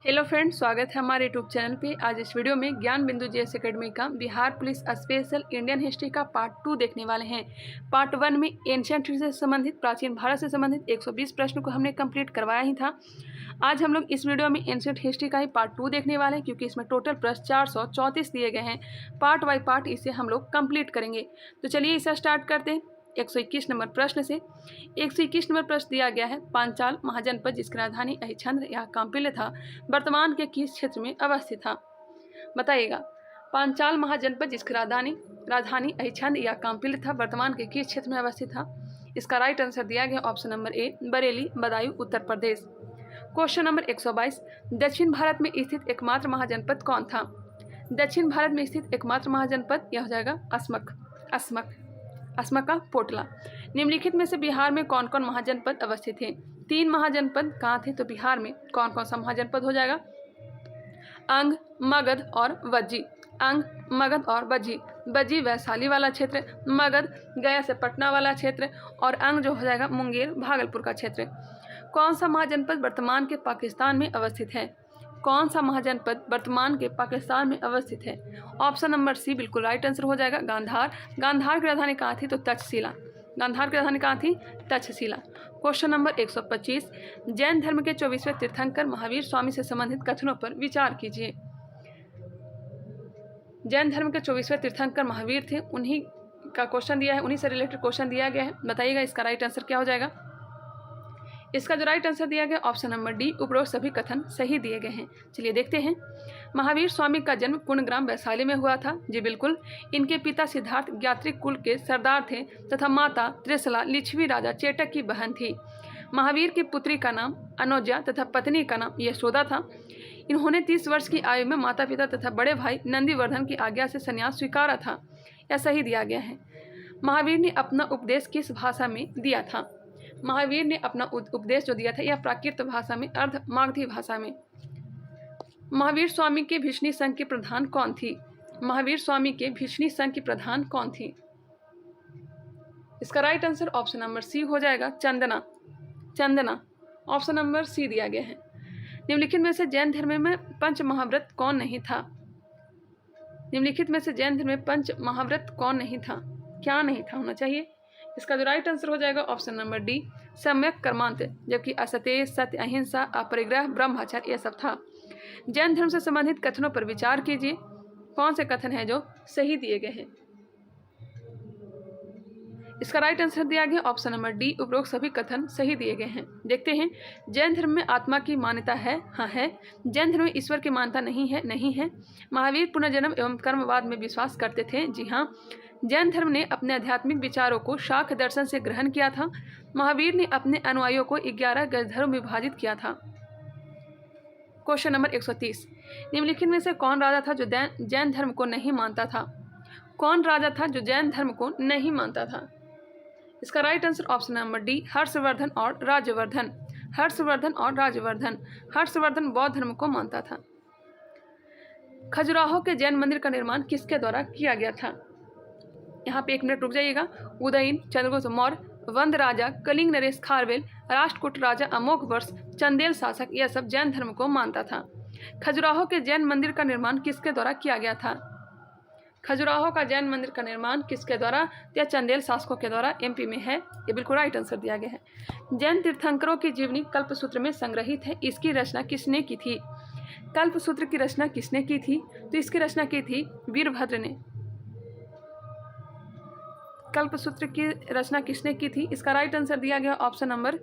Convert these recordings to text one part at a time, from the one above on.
Hello friends, स्वागत है हमारे यूट्यूब चैनल पे। आज इस वीडियो में ज्ञान बिंदु जेएस एकेडमी का Bihar police special Indian history का पार्ट 2 देखने वाले हैं। पार्ट 1 में एंशिएंट हिस्ट्री से संबंधित, प्राचीन भारत से संबंधित 120 प्रश्न को हमने कंप्लीट करवाया ही था। आज हम लोग इस वीडियो में एंशिएंट हिस्ट्री का ही पार्ट 2 देखने वाले हैं, क्योंकि इसमें टोटल प्रश्न 434 दिए गए हैं। पार्ट बाई पार्ट इसे हम लोग कंप्लीट करेंगे। तो चलिए इसे स्टार्ट करते हैं 121 नंबर प्रश्न से। 121 नंबर प्रश्न दिया गया है, पांचाल महाजनपद जिसकी राजधानी अहिच्छत्र या कांपिल्य था, वर्तमान के किस क्षेत्र में अवस्थित था? बताइएगा। पांचाल महाजनपद जिसकी राजधानी अहिच्छत्र या कांपिल्य था, वर्तमान के किस क्षेत्र में अवस्थित था? इसका राइट आंसर दिया गया option number A, Bareilly, Budaun, Uttar Pradesh. Question number 122, दक्षिण भारत में स्थित एकमात्र महाजनपद कौन था? दक्षिण भारत में स्थित एकमात्र महाजनपद यह हो जाएगा असमक का पोटला। निम्नलिखित में से बिहार में कौन कौन महाजनपद अवस्थित हैं? 3 महाजनपद कहाँ थे? तो बिहार में कौन कौन सा महाजनपद हो जाएगा? अंग, मगध और वज्जी। अंग, मगध और वज्जी। वज्जी वैशाली वाला क्षेत्र, मगध गया से पटना वाला क्षेत्र, और अंग जो हो जाएगा मुंगेर भागलपुर का क्षेत्र। कौन सा महाजनपद वर्तमान के पाकिस्तान में अवस्थित है? कौन सा महाजनपद वर्तमान के पाकिस्तान में अवस्थित है? ऑप्शन नंबर सी बिल्कुल राइट आंसर हो जाएगा, गांधार। गांधार की राजधानी कहाँ थी? तो तक्षशिला। गांधार की राजधानी कहाँ थी? तक्षशिला। क्वेश्चन नंबर 125, जैन धर्म के 24वें तीर्थंकर महावीर स्वामी से संबंधित कथनों पर विचार कीजिए। जैन धर्म के 24वें तीर्थंकर महावीर थे, उन्हीं का क्वेश्चन दिया है, उन्हीं से रिलेटेड क्वेश्चन दिया गया है। बताइएगा इसका राइट आंसर क्या हो जाएगा? इसका जो राइट आंसर दिया गया ऑप्शन नंबर डी, उपरोक्त सभी कथन सही दिए गए हैं। चलिए देखते हैं। महावीर स्वामी का जन्म पुण्यग्राम वैशाली में हुआ था। जी बिल्कुल। इनके पिता सिद्धार्थ ज्ञात्रिक कुल के सरदार थे तथा माता त्रिशला लिच्छवी राजा चेटक की बहन थी। महावीर की पुत्री का नाम अनोजा तथा पत्नी का नाम यशोदा था। इन्होंने 30 वर्ष की आयु में माता पिता तथा बड़े भाई नंदीवर्धन की आज्ञा से संन्यास स्वीकारा था। यह सही दिया गया है। महावीर ने अपना उपदेश किस भाषा में दिया था? महावीर ने अपना उपदेश जो दिया था यह प्राकृत भाषा में, अर्ध मागधी भाषा में। महावीर स्वामी के भिक्षुणी संघ की प्रधान कौन थी? महावीर स्वामी के भिक्षुणी संघ की प्रधान कौन थी? इसका right answer option number C हो जाएगा, Chandana. Chandana option number C दिया गया है। निम्नलिखित में से जैन धर्म में पंच महाव्रत कौन नहीं था? निम्नलिखित में से जैन धर्म में पंच महाव्रत कौन नहीं था? क्या नहीं था होना चाहिए? इसका जो राइट आंसर हो जाएगा ऑप्शन नंबर डी, सम्यक कर्मांत, जबकि असत्य, सत्य, अहिंसा, अपरिग्रह, ब्रह्मचर्य यह सब था। जैन धर्म से संबंधित कथनों पर विचार कीजिए। कौन से कथन हैं जो सही दिए गए हैं? इसका राइट आंसर दिया गया ऑप्शन नंबर डी, उपरोक्त सभी कथन सही दिए गए हैं। देखते हैं। जैन धर्म में आत्मा की मान्यता है? हाँ है। जैन धर्म में ईश्वर की मान्यता नहीं है? नहीं है। महावीर पुनर्जन्म एवं कर्मवाद में विश्वास करते थे? जी हाँ। जैन धर्म ने अपने आध्यात्मिक विचारों को शाक्य दर्शन से ग्रहण किया था। महावीर ने अपने अनुयायियों को 11 गजधरों में विभाजित किया था। क्वेश्चन नंबर 130, निम्नलिखित में से कौन राजा था जो जैन धर्म को नहीं मानता था? कौन राजा था जो जैन धर्म को नहीं मानता था? इसका right answer option number D, Harshvardhan और राजवर्धन। हर्षवर्धन और राजवर्धन। हर्षवर्धन बौद्ध धर्म को मानता था। खजुराहो के जैन मंदिर का निर्माण किसके द्वारा किया गया था? यहाँ पे 1 मिनट रुक जाइएगा। उदयन, चंद्रगुप्त मौर्य, वंद राजा, कलिंग नरेश खारवेल, राष्ट्रकूट राजा अमोघ वर्ष, चंदेल शासक यह सब जैन धर्म को मानता था। खजुराहो के जैन मंदिर का निर्माण किसके द्वारा किया गया था? खजुराहो का जैन मंदिर का निर्माण किसके द्वारा? या चंदेल शासकों के द्वारा। एमपी में है। ये बिल्कुल राइट आंसर दिया गया है। जैन तीर्थंकरों की जीवनी कल्पसूत्र में संग्रहित है। इसकी रचना किसने की थी? कल्पसूत्र की रचना किसने की थी? तो इसकी रचना की थी वीरभद्र ने। कल्पसूत्र की रचना किसने की थी? इसका राइट आंसर दिया गया ऑप्शन नंबर,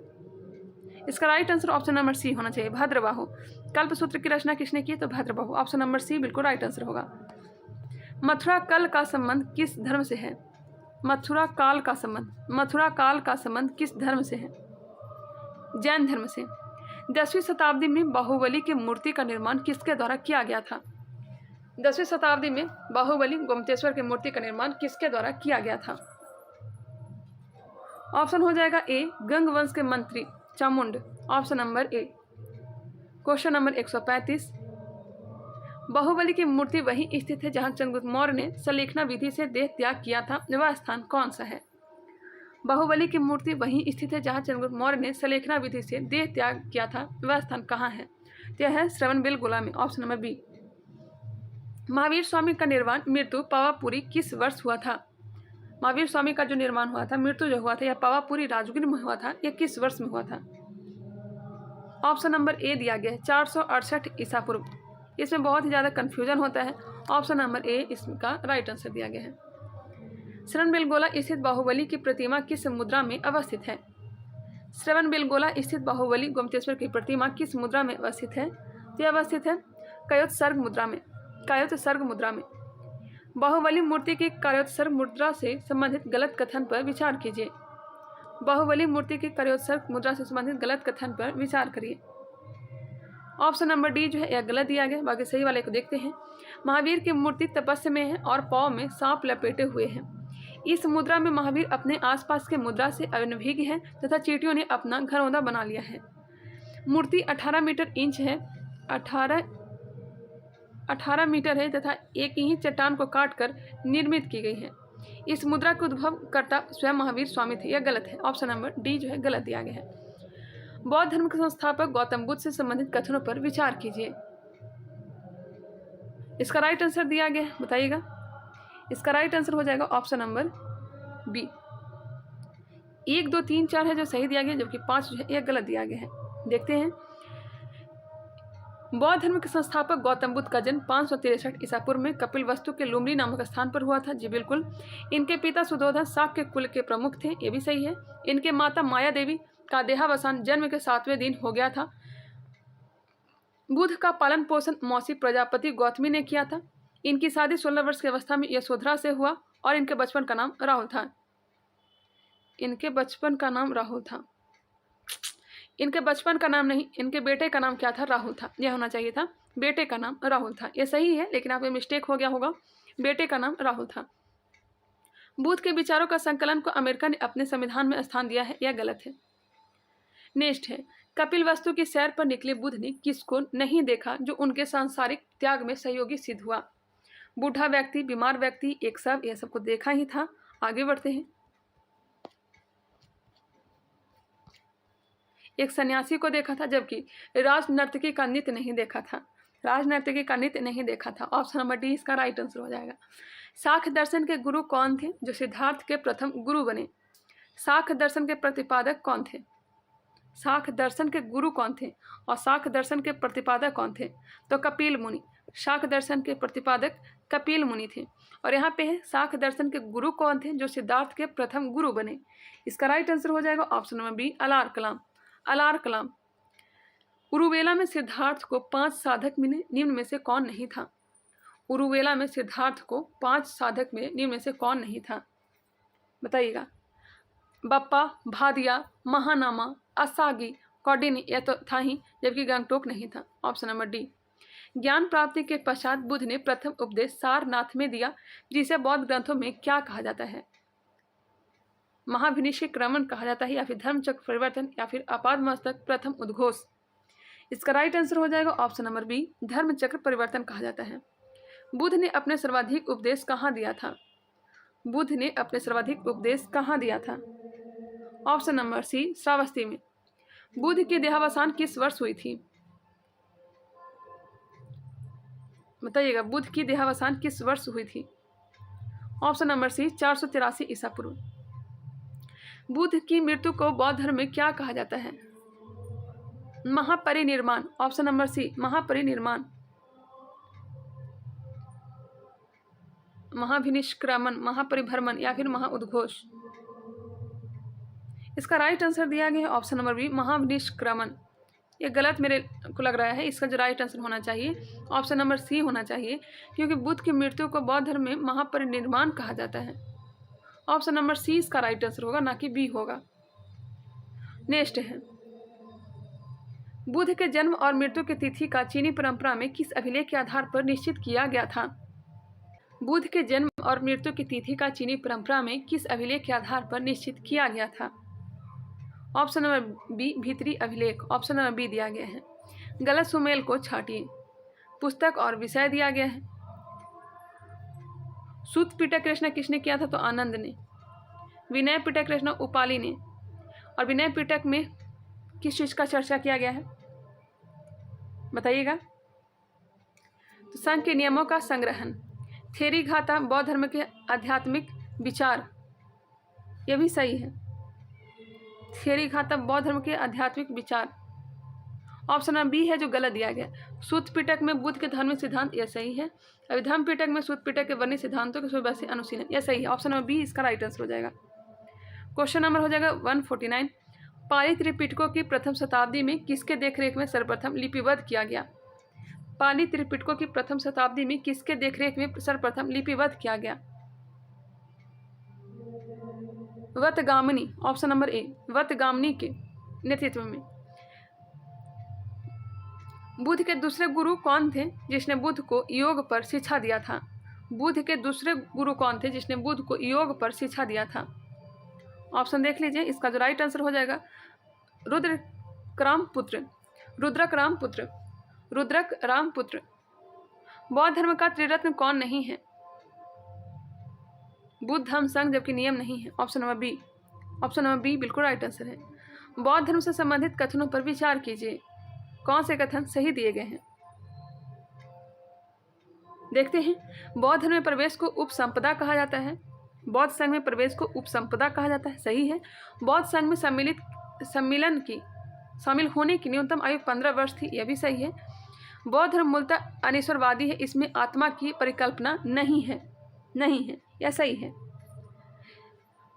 इसका right answer option number C होना चाहिए, भद्रबाहु। कल्पसूत्र की रचना किसने की? तो भद्रबाहु। ऑप्शन नंबर सी बिल्कुल राइट आंसर होगा। मथुरा काल का संबंध किस धर्म से है? मथुरा काल का संबंध किस धर्म से है? जैन धर्म से। 10वीं शताब्दी में बाहुबली की मूर्ति का निर्माण किसके द्वारा किया गया था? 10वीं शताब्दी में बाहुबली गोमतेश्वर की मूर्ति का निर्माण किसके द्वारा किया गया था? ऑप्शन हो जाएगा ए, गंग वंश के मंत्री Chamunda. Option number A. Question number 135, Bahubali की मूर्ति वहीं स्थित है जहां चंद्रगुप्त मौर्य ने सलेखना विधि से देह त्याग किया था। वह स्थान कौन सा है? बाहुबली की मूर्ति वहीं स्थित है जहां चंद्रगुप्त मौर्य ने सलेखना विधि से देह त्याग किया था। वह स्थान कहाँ है? तो यह है श्रवण बेलगोला में, option number B. Mahavir Swami का निर्वाण मृत्यु पावापुरी किस वर्ष हुआ था? महावीर स्वामी का जो निर्माण हुआ था, मृत्यु जो हुआ था, यह पावापुरी राजगीर में हुआ था, यह किस वर्ष में हुआ था? ऑप्शन नंबर ए दिया गया है 468 ईसा पूर्व। इसमें बहुत ही ज़्यादा कन्फ्यूजन होता है। ऑप्शन नंबर ए इसका राइट आंसर दिया गया है। श्रवणबेलगोला स्थित बाहुबली की प्रतिमा किस मुद्रा में अवस्थित है? श्रवणबेलगोला स्थित बाहुबली गोमतेश्वर की प्रतिमा किस मुद्रा में अवस्थित है? तो यह अवस्थित है कायोत्सर्ग मुद्रा में, कायोत्सर्ग मुद्रा में। बाहुबली मूर्ति की कायोत्सर्ग मुद्रा से संबंधित गलत कथन पर विचार कीजिए। बाहुबली मूर्ति की कायोत्सर्ग मुद्रा से संबंधित गलत कथन पर विचार करिए। ऑप्शन नंबर डी जो है यह गलत दिया गया, बाकी सही वाले को देखते हैं। महावीर की मूर्ति तपस्या में है और पाँव में सांप लपेटे हुए हैं। इस मुद्रा में महावीर अपने आसपास के मुद्रा से अनभिज्ञ है तथा चींटियों ने अपना घरौंदा बना लिया है। मूर्ति 18 मीटर इंच है, 18 मीटर है तथा एक ही चट्टान को काटकर निर्मित की गई है। इस मुद्रा के उद्भवकर्ता स्वयं महावीर स्वामी थे, यह गलत है। ऑप्शन नंबर डी जो है गलत दिया गया है। बौद्ध धर्म के संस्थापक गौतम बुद्ध से संबंधित कथनों पर विचार कीजिए। इसका राइट आंसर दिया गया है, बताइएगा। इसका राइट आंसर हो जाएगा ऑप्शन नंबर बी। 1, 2, 3, 4 है जो सही दिया गया, जबकि 5 जो है यह गलत दिया गया है। देखते हैं। बौद्ध धर्म के संस्थापक गौतम बुद्ध का जन्म 563 ईसा पूर्व में कपिलवस्तु के लुम्बिनी नामक स्थान पर हुआ था। जी बिल्कुल। इनके पिता सुधोधन शाक्य कुल के प्रमुख थे, ये भी सही है। इनके माता माया देवी का देहावसान जन्म के 7वें दिन हो गया था। बुद्ध का पालन पोषण मौसी प्रजापति गौतमी ने किया था। इनकी शादी 16 वर्ष की अवस्था में यशोधरा से हुआ और इनके बचपन का नाम राहुल था। इनके बचपन का नाम राहुल था, इनके बचपन का नाम नहीं, इनके बेटे का नाम क्या था? राहुल था। यह होना चाहिए था, बेटे का नाम राहुल था। यह सही है, लेकिन आप में मिस्टेक हो गया होगा, बेटे का नाम राहुल था। बुद्ध के विचारों का संकलन को अमेरिका ने अपने संविधान में स्थान दिया है, यह गलत है। नेक्स्ट है, कपिलवस्तु की सैर पर निकले बुद्ध ने किसको नहीं देखा जो उनके सांसारिक त्याग में सहयोगी सिद्ध हुआ? बूढ़ा व्यक्ति, बीमार व्यक्ति, एक सब, यह सबको देखा ही था। आगे बढ़ते हैं। एक सन्यासी को देखा था, जबकि राजनर्तकी का नृत्य नहीं देखा था। राजनर्तकी का नृत्य नहीं देखा था। ऑप्शन नंबर डी इसका राइट आंसर हो जाएगा। शाक्य दर्शन के गुरु कौन थे जो सिद्धार्थ के प्रथम गुरु बने? शाक्य दर्शन के प्रतिपादक कौन थे? शाक्य दर्शन के गुरु कौन थे और शाक्य दर्शन के प्रतिपादक कौन थे? तो कपिल मुनि। शाक्य दर्शन के प्रतिपादक कपिल मुनि थे। और यहाँ पे है शाक्य दर्शन के गुरु कौन थे जो सिद्धार्थ के प्रथम गुरु बने? इसका राइट आंसर हो जाएगा ऑप्शन नंबर बी, अलार कलाम। अलार कलाम। उरुवेला में सिद्धार्थ को 5 साधक में निम्न में से कौन नहीं था? उरुवेला में सिद्धार्थ को 5 साधक में निम्न में से कौन नहीं था? बताइएगा। बप्पा, भादिया, महानामा, असागी, कौडिनी, यह तो था ही, जबकि गंगटोक नहीं था। Option number D. ज्ञान प्राप्ति के पश्चात बुद्ध ने प्रथम उपदेश सारनाथ में दिया, जिसे बौद्ध ग्रंथों में क्या कहा जाता है? महाभिनिष्क्रमण कहा जाता है, या फिर धर्मचक्र परिवर्तन, या फिर आपादमस्तक प्रथम उद्घोष? इसका राइट आंसर हो जाएगा ऑप्शन नंबर बी, धर्मचक्र परिवर्तन कहा जाता है। बुद्ध ने अपने सर्वाधिक उपदेश कहाँ दिया था? बुद्ध ने अपने सर्वाधिक उपदेश कहाँ दिया था? ऑप्शन नंबर सी, श्रावस्ती में। बुद्ध की देहावसान किस वर्ष हुई थी? बताइएगा, बुद्ध की देहावसान किस वर्ष हुई थी? ऑप्शन नंबर सी, 483 ईसा पूर्व। बुद्ध की मृत्यु को बौद्ध धर्म में क्या कहा जाता है? महापरिनिर्वाण। ऑप्शन नंबर सी, महापरिनिर्वाण। महाभिनिष्क्रमण, महापरिभ्रमण, या फिर महाउद्घोष? इसका राइट आंसर दिया गया है ऑप्शन नंबर बी, महाभिनिष्क्रमण। ये गलत मेरे को लग रहा है। इसका जो राइट आंसर होना चाहिए ऑप्शन नंबर सी होना चाहिए, क्योंकि बुद्ध की मृत्यु को बौद्ध धर्म में महापरिनिर्वाण कहा जाता है। ऑप्शन नंबर सी इसका राइट आंसर होगा, ना कि बी होगा। नेक्स्ट है, बुद्ध के जन्म और मृत्यु की तिथि का चीनी परंपरा में किस अभिलेख के आधार पर निश्चित किया गया था? बुद्ध के जन्म और मृत्यु की तिथि का चीनी परंपरा में किस अभिलेख के आधार पर निश्चित किया गया था? ऑप्शन नंबर बी, भीतरी अभिलेख। ऑप्शन नंबर बी दिया गया है। गलत सुमेल को छाटिए। पुस्तक और विषय दिया गया है। सूत पिटक रचना किसने किया था? तो आनंद ने। विनय पिटक रचना उपाली ने। और विनय पिटक में किस चीज का चर्चा किया गया है? बताइएगा। तो संघ के नियमों का संग्रहण, थेरी घाता बौद्ध धर्म के आध्यात्मिक विचार, यह भी सही है। थेरी घाता बौद्ध धर्म के आध्यात्मिक विचार। ऑप्शन नंबर बी है जो गलत दिया गया। सूत पिटक में बुद्ध के धार्मिक सिद्धांत, यह सही है। अभिधम्म पिटक में सूत पिटक के वर्णित सिद्धांतों के सुव्यवस्थी अनुशीलन, यह सही है। ऑप्शन नंबर बी इसका राइट आंसर हो जाएगा। क्वेश्चन नंबर हो जाएगा 149। पाली त्रिपिटकों की प्रथम शताब्दी में किसके देखरेख में सर्वप्रथम लिपिबद्ध किया गया? पाली त्रिपिटकों की प्रथम शताब्दी में किसके देखरेख में सर्वप्रथम लिपिबद्ध किया गया? वतगामिनी, ऑप्शन नंबर ए, वतगामिनी के नेतृत्व में। बुद्ध के दूसरे गुरु कौन थे जिसने बुद्ध को योग पर शिक्षा दिया था? बुद्ध के दूसरे गुरु कौन थे जिसने बुद्ध को योग पर शिक्षा दिया था? ऑप्शन देख लीजिए। इसका जो राइट आंसर हो जाएगा रुद्रक रामपुत्र। रुद्रक रामपुत्र। बौद्ध धर्म का त्रिरत्न कौन नहीं है? बुद्ध धम्म संघ, जबकि नियम नहीं है। Option number B. Option number B बिल्कुल राइट आंसर है। बौद्ध धर्म से संबंधित कथनों पर विचार कीजिए। कौन से कथन सही दिए गए हैं? देखते हैं। बौद्ध धर्म में प्रवेश को उपसंपदा कहा जाता है। बौद्ध संघ में प्रवेश को उपसंपदा कहा जाता है, सही है। बौद्ध संघ में शामिल होने की न्यूनतम आयु 15 वर्ष थी, यह भी सही है। बौद्ध धर्म मूलतः अनिश्वरवादी है, इसमें आत्मा की परिकल्पना नहीं है, यह सही है।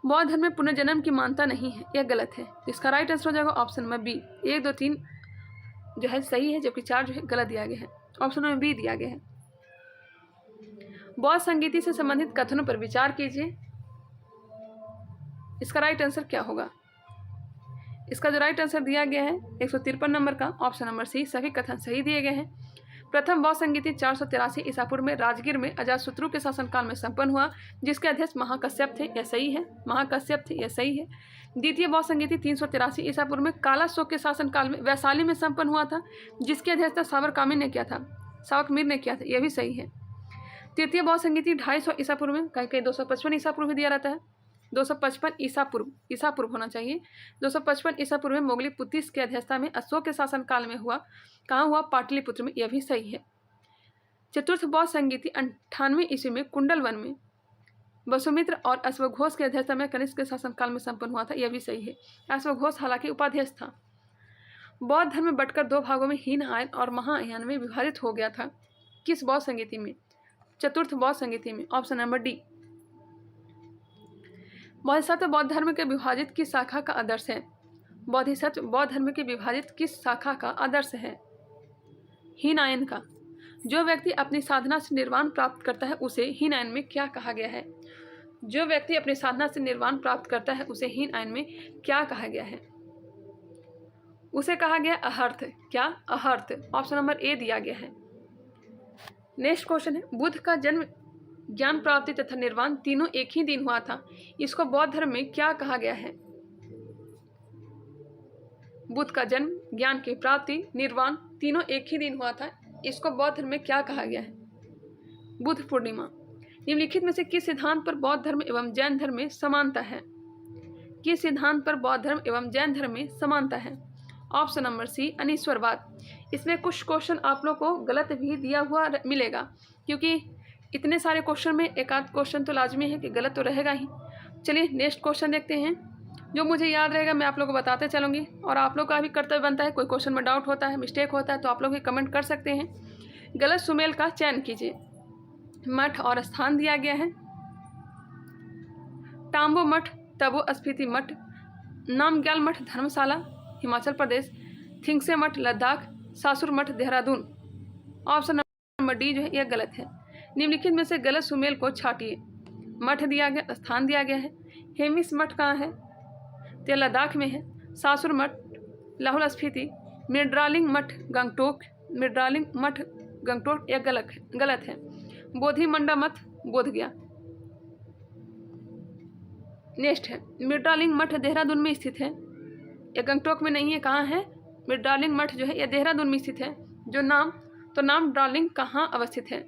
बौद्ध धर्म में पुनर्जन्म की मान्यता नहीं है, यह गलत है। इसका राइट आंसर हो जाएगा ऑप्शन नंबर बी। 1, 2, 3 जो है सही है, जबकि 4 जो है गलत दिया गया है। ऑप्शन नंबर बी दिया गया है। बौद्ध संगीति से संबंधित कथनों पर विचार कीजिए। इसका राइट आंसर क्या होगा? इसका जो राइट आंसर दिया गया है 153 नंबर का, ऑप्शन नंबर सी, सभी कथन सही दिए गए हैं। प्रथम बौद्ध संगीति 483 ईसा पूर्व में राजगीर में अजातशत्रु के शासनकाल में संपन्न हुआ, जिसके अध्यक्ष महाकश्यप थे, यह सही है। महाकश्यप थे, यह सही है। द्वितीय बौद्ध संगीति 383 ईसा पूर्व में कालाशोक के शासनकाल में वैशाली में संपन्न हुआ था, जिसकी अध्यक्षता साबरकामी ने किया था, सावकमीर ने किया था, यह भी सही है। तृतीय बौद्ध संगीति 250 ईसा पूर्व में, कहीं कहीं 255 ईसा पूर्व भी दिया रहता है, 255 ईसा पूर्व होना चाहिए। 255 ईसा पूर्व में मोगली पुत्तिस के अध्यक्षता में अशोक के शासनकाल में हुआ। कहाँ हुआ? पाटलिपुत्र में, यह भी सही है। चतुर्थ बौद्ध संगीति 98 ईस्वी में कुंडल वन में वसुमित्र और अश्वघोष के अध्यक्षता में कनिष्क के शासनकाल में संपन्न हुआ था, यह भी सही है। अश्वघोष हालांकि उपाध्यक्ष था। बौद्ध धर्म में बंटकर 2 भागों में हीनयान और महायान में विभाजित हो गया था। किस बौद्ध संगीति में? चतुर्थ बौद्ध संगीति में। Option number D. बोधिसत्व बौद्ध धर्म के विभाजित किस शाखा का आदर्श है? बोधिसत्व बौद्ध धर्म के विभाजित किस शाखा का आदर्श है? हीनयान का। जो व्यक्ति अपनी साधना से निर्वाण प्राप्त करता है उसे हीनयान में क्या कहा गया है? जो व्यक्ति अपनी साधना से निर्वाण प्राप्त करता है उसे हीनयान में क्या कहा गया है? उसे कहा गया अहर्थ। क्या? अहर्थ। ऑप्शन नंबर ए दिया गया है। नेक्स्ट क्वेश्चन है, बुद्ध का जन्म, ज्ञान प्राप्ति तथा निर्वाण तीनों एक ही दिन हुआ था, इसको बौद्ध धर्म में क्या कहा गया है? बुद्ध का जन्म, ज्ञान की प्राप्ति, निर्वाण तीनों एक ही दिन हुआ था, इसको बौद्ध धर्म में क्या कहा गया है? बुद्ध पूर्णिमा। निम्नलिखित में से किस सिद्धांत पर बौद्ध धर्म एवं जैन धर्म में समानता है? किस सिद्धांत पर बौद्ध धर्म एवं जैन धर्म में समानता है? ऑप्शन नंबर सी, अनिश्वरवाद। इसमें कुछ क्वेश्चन आप लोग को गलत भी दिया हुआ मिलेगा, क्योंकि इतने सारे क्वेश्चन में एक आध क्वेश्चन तो लाजमी है कि गलत तो रहेगा ही। चलिए नेक्स्ट क्वेश्चन देखते हैं। जो मुझे याद रहेगा मैं आप लोगों को बताते चलूँगी, और आप लोग का भी कर्तव्य बनता है, कोई क्वेश्चन में डाउट होता है, मिस्टेक होता है, तो आप लोग भी कमेंट कर सकते हैं। गलत सुमेल का चयन कीजिए। मठ और स्थान दिया गया है, टाम्बो मठ, तबो स्फीति मठ, नामग्याल मठ धर्मशाला हिमाचल प्रदेश, थिंगसे मठ लद्दाख, सासुर मठ देहरादून। ऑप्शन नंबर डी जो है यह गलत है। निम्नलिखित में से गलत सुमेल को छाटिए। मठ दिया गया, स्थान दिया गया है। हेमिस मठ कहाँ है? तो लद्दाख में है। सासुर मठ लाहौल स्फीति, मिर्डालिंग मठ गंगटोक, यह गलत है। बोधि मंडा मठ बोधगया। नेक्स्ट है, मिर्डालिंग मठ देहरादून में स्थित है, यह गंगटोक में नहीं है। कहाँ है? मिर्डालिंग मठ जो है यह देहरादून में स्थित है। जो नाम डार्लिंग कहाँ अवस्थित है?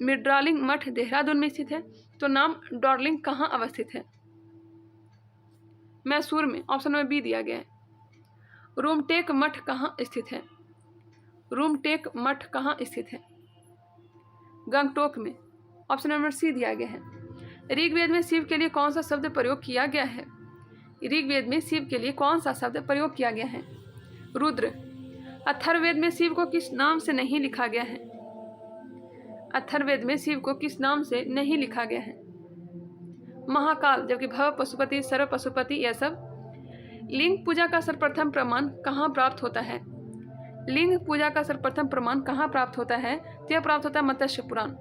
मिर्डालिंग मठ देहरादून में स्थित है, तो नाम डार्लिंग कहाँ अवस्थित है? मैसूर में। ऑप्शन नंबर बी दिया गया है। रूमटेक मठ कहाँ स्थित है? रूमटेक मठ कहाँ स्थित है? गंगटोक में। ऑप्शन नंबर सी दिया गया है। ऋग्वेद में शिव के लिए कौन सा शब्द प्रयोग किया गया है? ऋग्वेद में शिव के लिए कौन सा शब्द प्रयोग किया गया है? रुद्र। अथर्ववेद में शिव को किस नाम से नहीं लिखा गया है? अथर्ववेद में शिव को किस नाम से नहीं लिखा गया है? महाकाल, जबकि भव पशुपति, सर्व पशुपति, यह सब। लिंग पूजा का सर्वप्रथम प्रमाण कहाँ प्राप्त होता है? लिंग पूजा का सर्वप्रथम प्रमाण कहाँ प्राप्त होता है? तो यह प्राप्त होता है मत्स्य पुराण।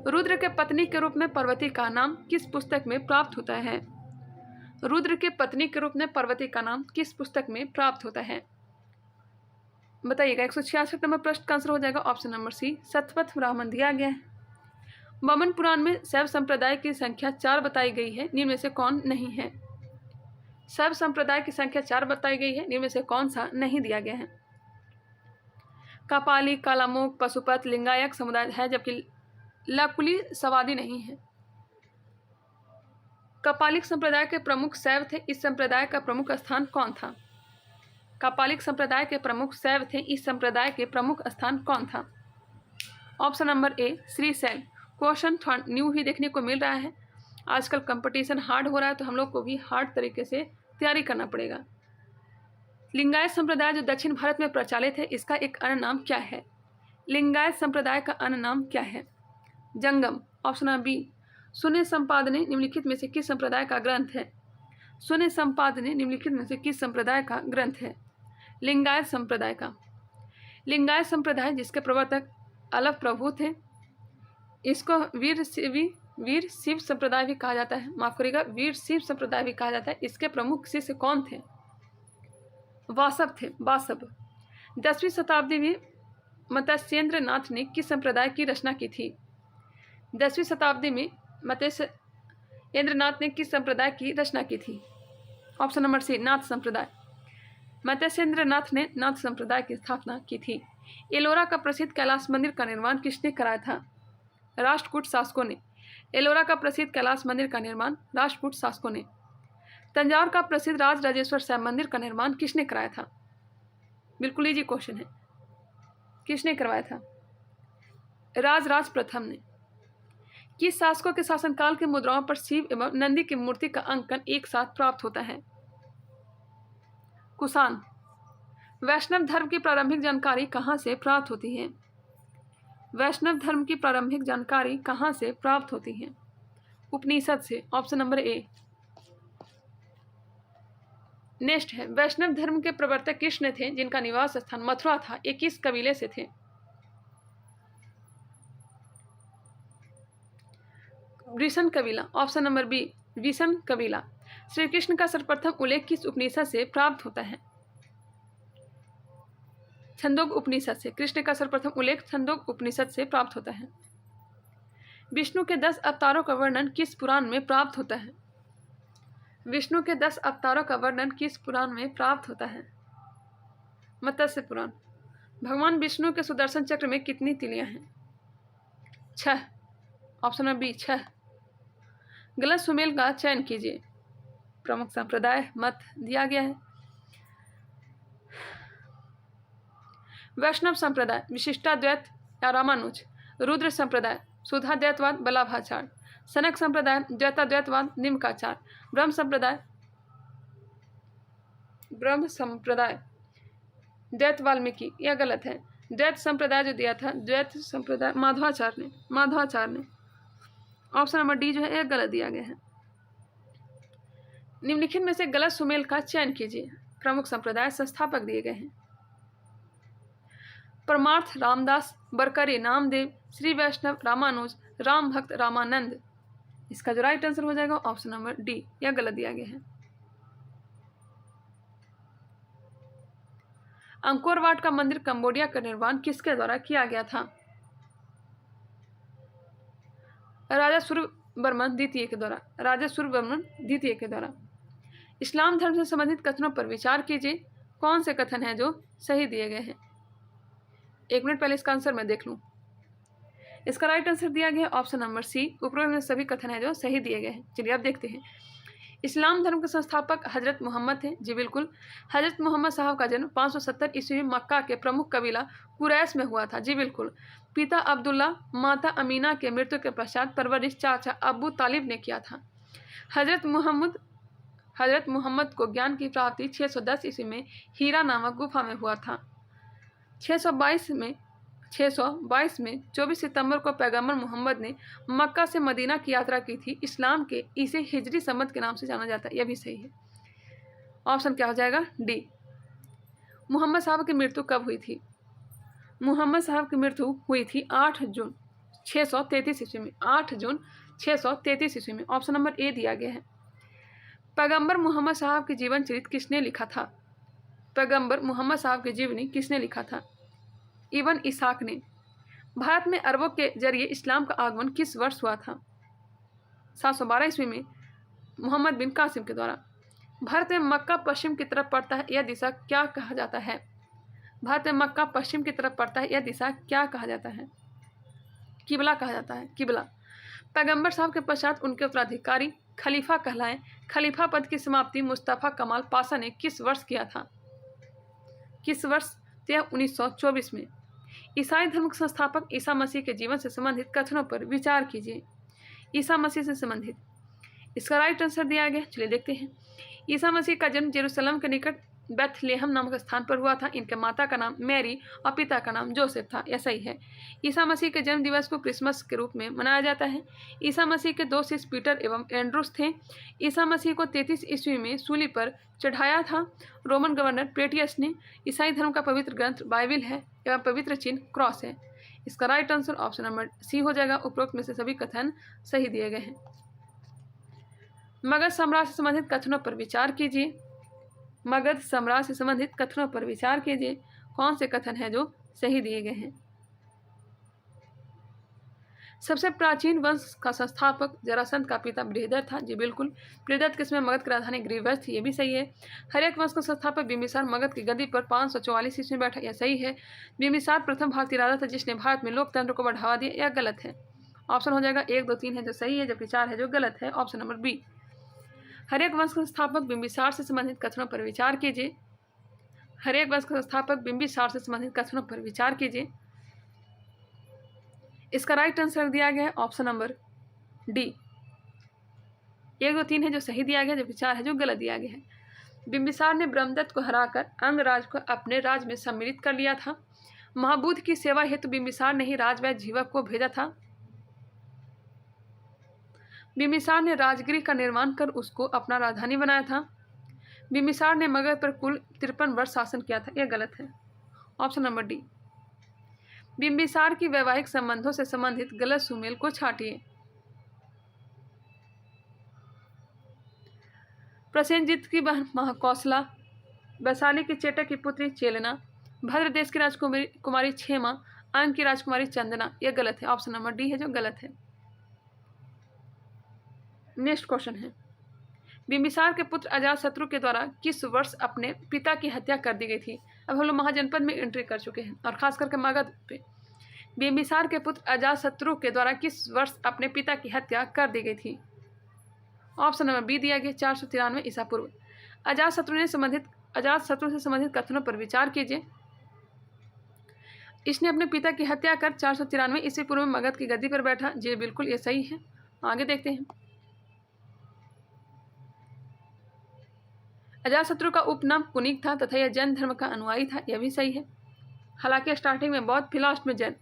रुद्र के पत्नी के रूप में पार्वती का नाम किस पुस्तक में प्राप्त होता है? रुद्र के पत्नी के रूप में पार्वती का नाम किस पुस्तक में प्राप्त होता है? बताइएगा। 166 नंबर प्रश्न का आंसर हो जाएगा ऑप्शन नंबर सी, शतपथ ब्राह्मण दिया गया है। वामन पुराण में शैव संप्रदाय की संख्या 4 बताई गई है, निम्न में से कौन नहीं है? शैव संप्रदाय की संख्या 4 बताई गई है, निम्न में से कौन सा नहीं दिया गया है? कापाली, कालामुख, पशुपत, लिंगायत समुदाय है, जबकि लकुली सवादी नहीं है। कपालिक संप्रदाय के प्रमुख शैव थे, इस संप्रदाय का प्रमुख स्थान कौन था? कपालिक संप्रदाय के प्रमुख शैव थे, इस संप्रदाय के प्रमुख स्थान कौन था? Option number A, Shrishail. Question थोड़ा न्यू ही देखने को मिल रहा है, आजकल कंपटीशन हार्ड हो रहा है, तो हम लोग को भी हार्ड तरीके से तैयारी करना पड़ेगा। लिंगायत संप्रदाय जो दक्षिण भारत में प्रचलित है, इसका एक अन्य नाम क्या है? लिंगायत संप्रदाय का अन्य नाम क्या है? जंगम। ऑप्शन नंबर बी, शून्य संपादने निम्नलिखित में से किस संप्रदाय का ग्रंथ है? शून्य संपादने निम्नलिखित में से किस संप्रदाय का ग्रंथ है? लिंगायत संप्रदाय का। लिंगायत संप्रदाय जिसके प्रवर्तक अलग प्रभु थे, इसको वीर शिव संप्रदाय भी कहा जाता है, माफ करिएगा, वीर शिव संप्रदाय भी कहा जाता है। इसके प्रमुख शिष्य कौन थे? वासव थे, वासव। 10वीं शताब्दी में मत्स्येंद्र नाथ ने किस संप्रदाय की रचना की थी? 10वीं शताब्दी में मत्स्येंद्र नाथ ने किस संप्रदाय की रचना की थी? ऑप्शन नंबर सी, नाथ संप्रदाय। मत्स्येंद्र नाथ ने नाथ संप्रदाय की स्थापना की थी। एलोरा का प्रसिद्ध कैलाश मंदिर का निर्माण किसने कराया था? राष्ट्रकूट शासकों ने। एलोरा का प्रसिद्ध कैलाश मंदिर का निर्माण राष्ट्रकूट शासकों ने। तंजावुर का प्रसिद्ध राज राजेश्वर शैव मंदिर का निर्माण किसने कराया था? बिल्कुल इजी क्वेश्चन है, किसने करवाया था? राज प्रथम ने। किस शासकों के शासनकाल के मुद्राओं पर शिव एवं नंदी की मूर्ति का अंकन एक साथ प्राप्त होता है? कुषाण। वैष्णव धर्म की प्रारंभिक जानकारी कहाँ से प्राप्त होती है? वैष्णव धर्म की प्रारंभिक जानकारी कहाँ से प्राप्त होती है? उपनिषद से। ऑप्शन नंबर ए। नेक्स्ट है, वैष्णव धर्म के प्रवर्तक कृष्ण थे जिनका निवास स्थान मथुरा था, ये किस कबीले से थे? वृषण कबीला। ऑप्शन नंबर बी, वृषण कबीला। श्री कृष्ण का सर्वप्रथम उल्लेख किस उपनिषद से प्राप्त होता है? छंदोग्य उपनिषद से। कृष्ण का सर्वप्रथम उल्लेख छंदोग्य उपनिषद से प्राप्त होता है। विष्णु के 10 अवतारों का वर्णन किस पुराण में प्राप्त होता है? विष्णु के 10 अवतारों का वर्णन किस पुराण में प्राप्त होता है? मत्स्य पुराण। भगवान विष्णु के सुदर्शन चक्र में कितनी तिलियां हैं? 6। Option number B, 6। गलत सुमेल का चयन कीजिए। प्रमुख संप्रदाय मत दिया गया है। वैष्णव संप्रदाय विशिष्टाद्वैत या रामानुज। रुद्र संप्रदाय शुद्धाद्वैतवाद बल्लभाचार्य। सनक संप्रदाय द्वैताद्वैतवाद निम्काचार्य। ब्रह्म संप्रदाय द्वैत वाल्मीकि, यह गलत है। द्वैत संप्रदाय जो दिया था द्वैत संप्रदाय माधवाचार्य ने। ऑप्शन नंबर डी जो है यह गलत दिया गया है। निम्नलिखित में से गलत सुमेल का चयन कीजिए। प्रमुख संप्रदाय संस्थापक दिए गए हैं। परमार्थ रामदास, बरकरी नामदेव, श्री वैष्णव रामानुज, राम भक्त रामानंद। इसका जो राइट आंसर हो जाएगा ऑप्शन नंबर डी, यह गलत दिया गया है। अंकोर वाट का मंदिर कंबोडिया का निर्माण किसके द्वारा किया गया था? राजा सूर्यवर्मन द्वितीय के द्वारा। इस्लाम धर्म से संबंधित कथनों पर विचार कीजिए। कौन से कथन हैं जो सही दिए गए हैं? 1 मिनट पहले इसका आंसर मैं देख लूं। इसका राइट आंसर दिया गया ऑप्शन नंबर सी, उपरोक्त में सभी कथन हैं जो सही दिए गए हैं। चलिए अब देखते हैं। इस्लाम धर्म के संस्थापक हजरत मोहम्मद थे। जी बिल्कुल। हजरत मोहम्मद साहब का जन्म 570 ईस्वी में मक्का के प्रमुख कबीला कुरैश में हुआ था। जी बिल्कुल। पिता अब्दुल्ला, माता अमीना के मृत्यु के पश्चात परवरिश चाचा अबू तालिब ने किया था। हजरत मोहम्मद को ज्ञान की प्राप्ति 610 ईस्वी में हीरा नामक गुफा में हुआ था। 622 में 24 सितंबर को पैगंबर मोहम्मद ने मक्का से मदीना की यात्रा की थी। इस्लाम के इसे हिजरी सम्मत के नाम से जाना जाता है। यह भी सही है। ऑप्शन क्या हो जाएगा? डी। मोहम्मद साहब की मृत्यु कब हुई थी? मोहम्मद साहब की मृत्यु हुई थी 8 जून 633 ईस्वी में। 8 जून 633 ईस्वी में। ऑप्शन नंबर ए दिया गया है। पैगंबर मोहम्मद साहब की जीवन चरित्र किसने लिखा था? पैगंबर मोहम्मद साहब की जीवनी किसने लिखा था? इब्न इसाक ने। भारत में अरबों के जरिए इस्लाम का आगमन किस वर्ष हुआ था? 712 ईस्वी में मोहम्मद बिन कासिम के द्वारा। भारत में मक्का पश्चिम की तरफ पड़ता है, यह दिशा क्या कहा जाता है? भारत में मक्का पश्चिम की तरफ पड़ता है, यह दिशा क्या कहा जाता है? किबला कहा जाता है। किबला। पैगंबर साहब के पश्चात उनके उत्तराधिकारी खलीफा कहलाए। खलीफा पद की समाप्ति मुस्तफ़ा कमाल पाशा ने किस वर्ष किया था? किस वर्ष? 1924 में। ईसाई धर्म के संस्थापक ईसा मसीह के जीवन से संबंधित कथनों पर विचार कीजिए। ईसा मसीह से संबंधित इसका राइट आंसर दिया गया। चलिए देखते हैं। ईसा मसीह का जन्म जेरूसलम के निकट बेथलेहम नामक स्थान पर हुआ था। इनके माता का नाम मैरी और पिता का नाम जोसेफ था। यह सही है। ईसा मसीह के जन्म दिवस को क्रिसमस के रूप में मनाया जाता है। ईसा मसीह के 2 शिष्य पीटर एवं एंड्रूस थे। ईसा मसीह को 33 ईस्वी में सूली पर चढ़ाया था। रोमन गवर्नर प्लेटियस ने। ईसाई धर्म का पवित्र ग्रंथ बाइबिल है एवं पवित्र चिन्ह क्रॉस है। इसका right answer option number C हो जाएगा। उपरोक्त में से सभी कथन सही दिए गए हैं। मगध साम्राज्य से संबंधित कथनों पर विचार कीजिए। मगध साम्राज्य से संबंधित कथनों पर विचार कीजिए। कौन से कथन हैं जो सही दिए गए हैं? सबसे प्राचीन वंश का संस्थापक जरासंध का पिता बृहदर था। जी बिल्कुल। बृहदर के समय मगध की राजधानी ग्रीवज थी। ये भी सही है। हर्यक वंश का संस्थापक बिंबिसार मगध की गद्दी पर 544 ईस्वी में बैठा। यह सही है। बिंबिसार प्रथम भारतीय राजा था जिसने भारत में लोकतंत्र को बढ़ावा दिया। यह गलत है। ऑप्शन हो जाएगा 1, 2, 3 है जो सही है, जबकि 4 है जो गलत है। Option number B. हर्यक वंश के संस्थापक बिंबिसार से संबंधित कथनों पर विचार कीजिए। हर्यक वंश के संस्थापक बिंबिसार से संबंधित कथनों पर विचार कीजिए। इसका राइट आंसर दिया गया है ऑप्शन नंबर डी। 1, 2, 3 है जो सही दिया गया, जबकि 4 है जो गलत दिया गया है। बिंबिसार ने ब्रह्मदत्त को हराकर अंगराज को अपने राज में सम्मिलित कर लिया था। महाबुद्ध की सेवा हेतु बिंबिसार ने ही राजवैद्य जीवक को भेजा था। बिंबिसार ने राजगृह का निर्माण कर उसको अपना राजधानी बनाया था। बिंबिसार ने मगध पर कुल 53 वर्ष शासन किया था। यह गलत है। Option number D. बिंबिसार की वैवाहिक संबंधों से संबंधित गलत सुमेल को छांटिए। प्रसेनजित की बहन महाकौशला, वैशाली की चेटक की पुत्री चेलना, भद्र देश की राजकुमारी क्षेमा, अंग की राजकुमारी चंदना। यह गलत है। ऑप्शन नंबर डी है जो गलत है। नेक्स्ट क्वेश्चन है, बिंबिसार के पुत्र अजातशत्रु के द्वारा किस वर्ष अपने पिता की हत्या कर दी गई थी? अब हम लोग महाजनपद में एंट्री कर चुके हैं और खास करके मगध पे। बिंबिसार के पुत्र अजातशत्रु के द्वारा किस वर्ष अपने पिता की हत्या कर दी गई थी? ऑप्शन नंबर बी दिया गया 493 ईसा पूर्व। अजातशत्रु से संबंधित कथनों पर विचार कीजिए। इसने अपने पिता की हत्या कर 493 ईसा पूर्व में मगध की गद्दी पर बैठा। जी बिल्कुल ये सही है। आगे देखते हैं। अजातशत्रु का उपनाम कुनिक था तथा यह जैन धर्म का अनुयायी था। यह भी सही है। हालांकि स्टार्टिंग में बौद्ध, फिर लास्ट में जैन।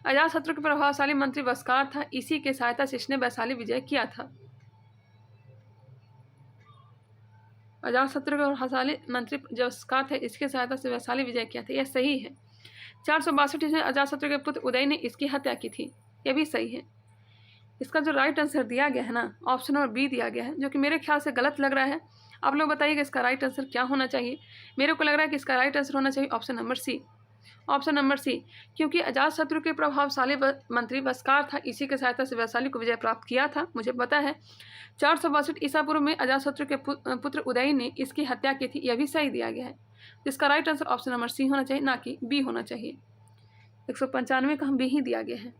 अजातशत्रु के प्रभावशाली मंत्री वस्कार था। इसी के सहायता से इसने वैशाली विजय किया था। अजातशत्रु के प्रभावशाली मंत्री जो वस्कार थे, इसके सहायता से वैशाली विजय किया था। यह सही है। 462 ईस्वी में अजातशत्रु के पुत्र उदय ने इसकी हत्या की थी। यह भी सही है। इसका जो राइट आंसर दिया गया है ना, ऑप्शन नंबर बी दिया गया है, जो कि मेरे ख्याल से गलत लग रहा है। आप लोग बताइएगा इसका राइट आंसर क्या होना चाहिए। मेरे को लग रहा है कि इसका राइट आंसर होना चाहिए option number C. Option number C, क्योंकि अजातशत्रु के प्रभावशाली मंत्री वस्कार था, इसी के सहायता से वैशाली को विजय प्राप्त किया था। मुझे पता है। 462 ईसा पूर्व में अजातशत्रु के पुत्र उदय ने इसकी हत्या की थी। यह भी सही दिया गया है। इसका right answer option number C होना चाहिए, ना कि बी होना चाहिए। 195 का हम बी ही दिया गया है।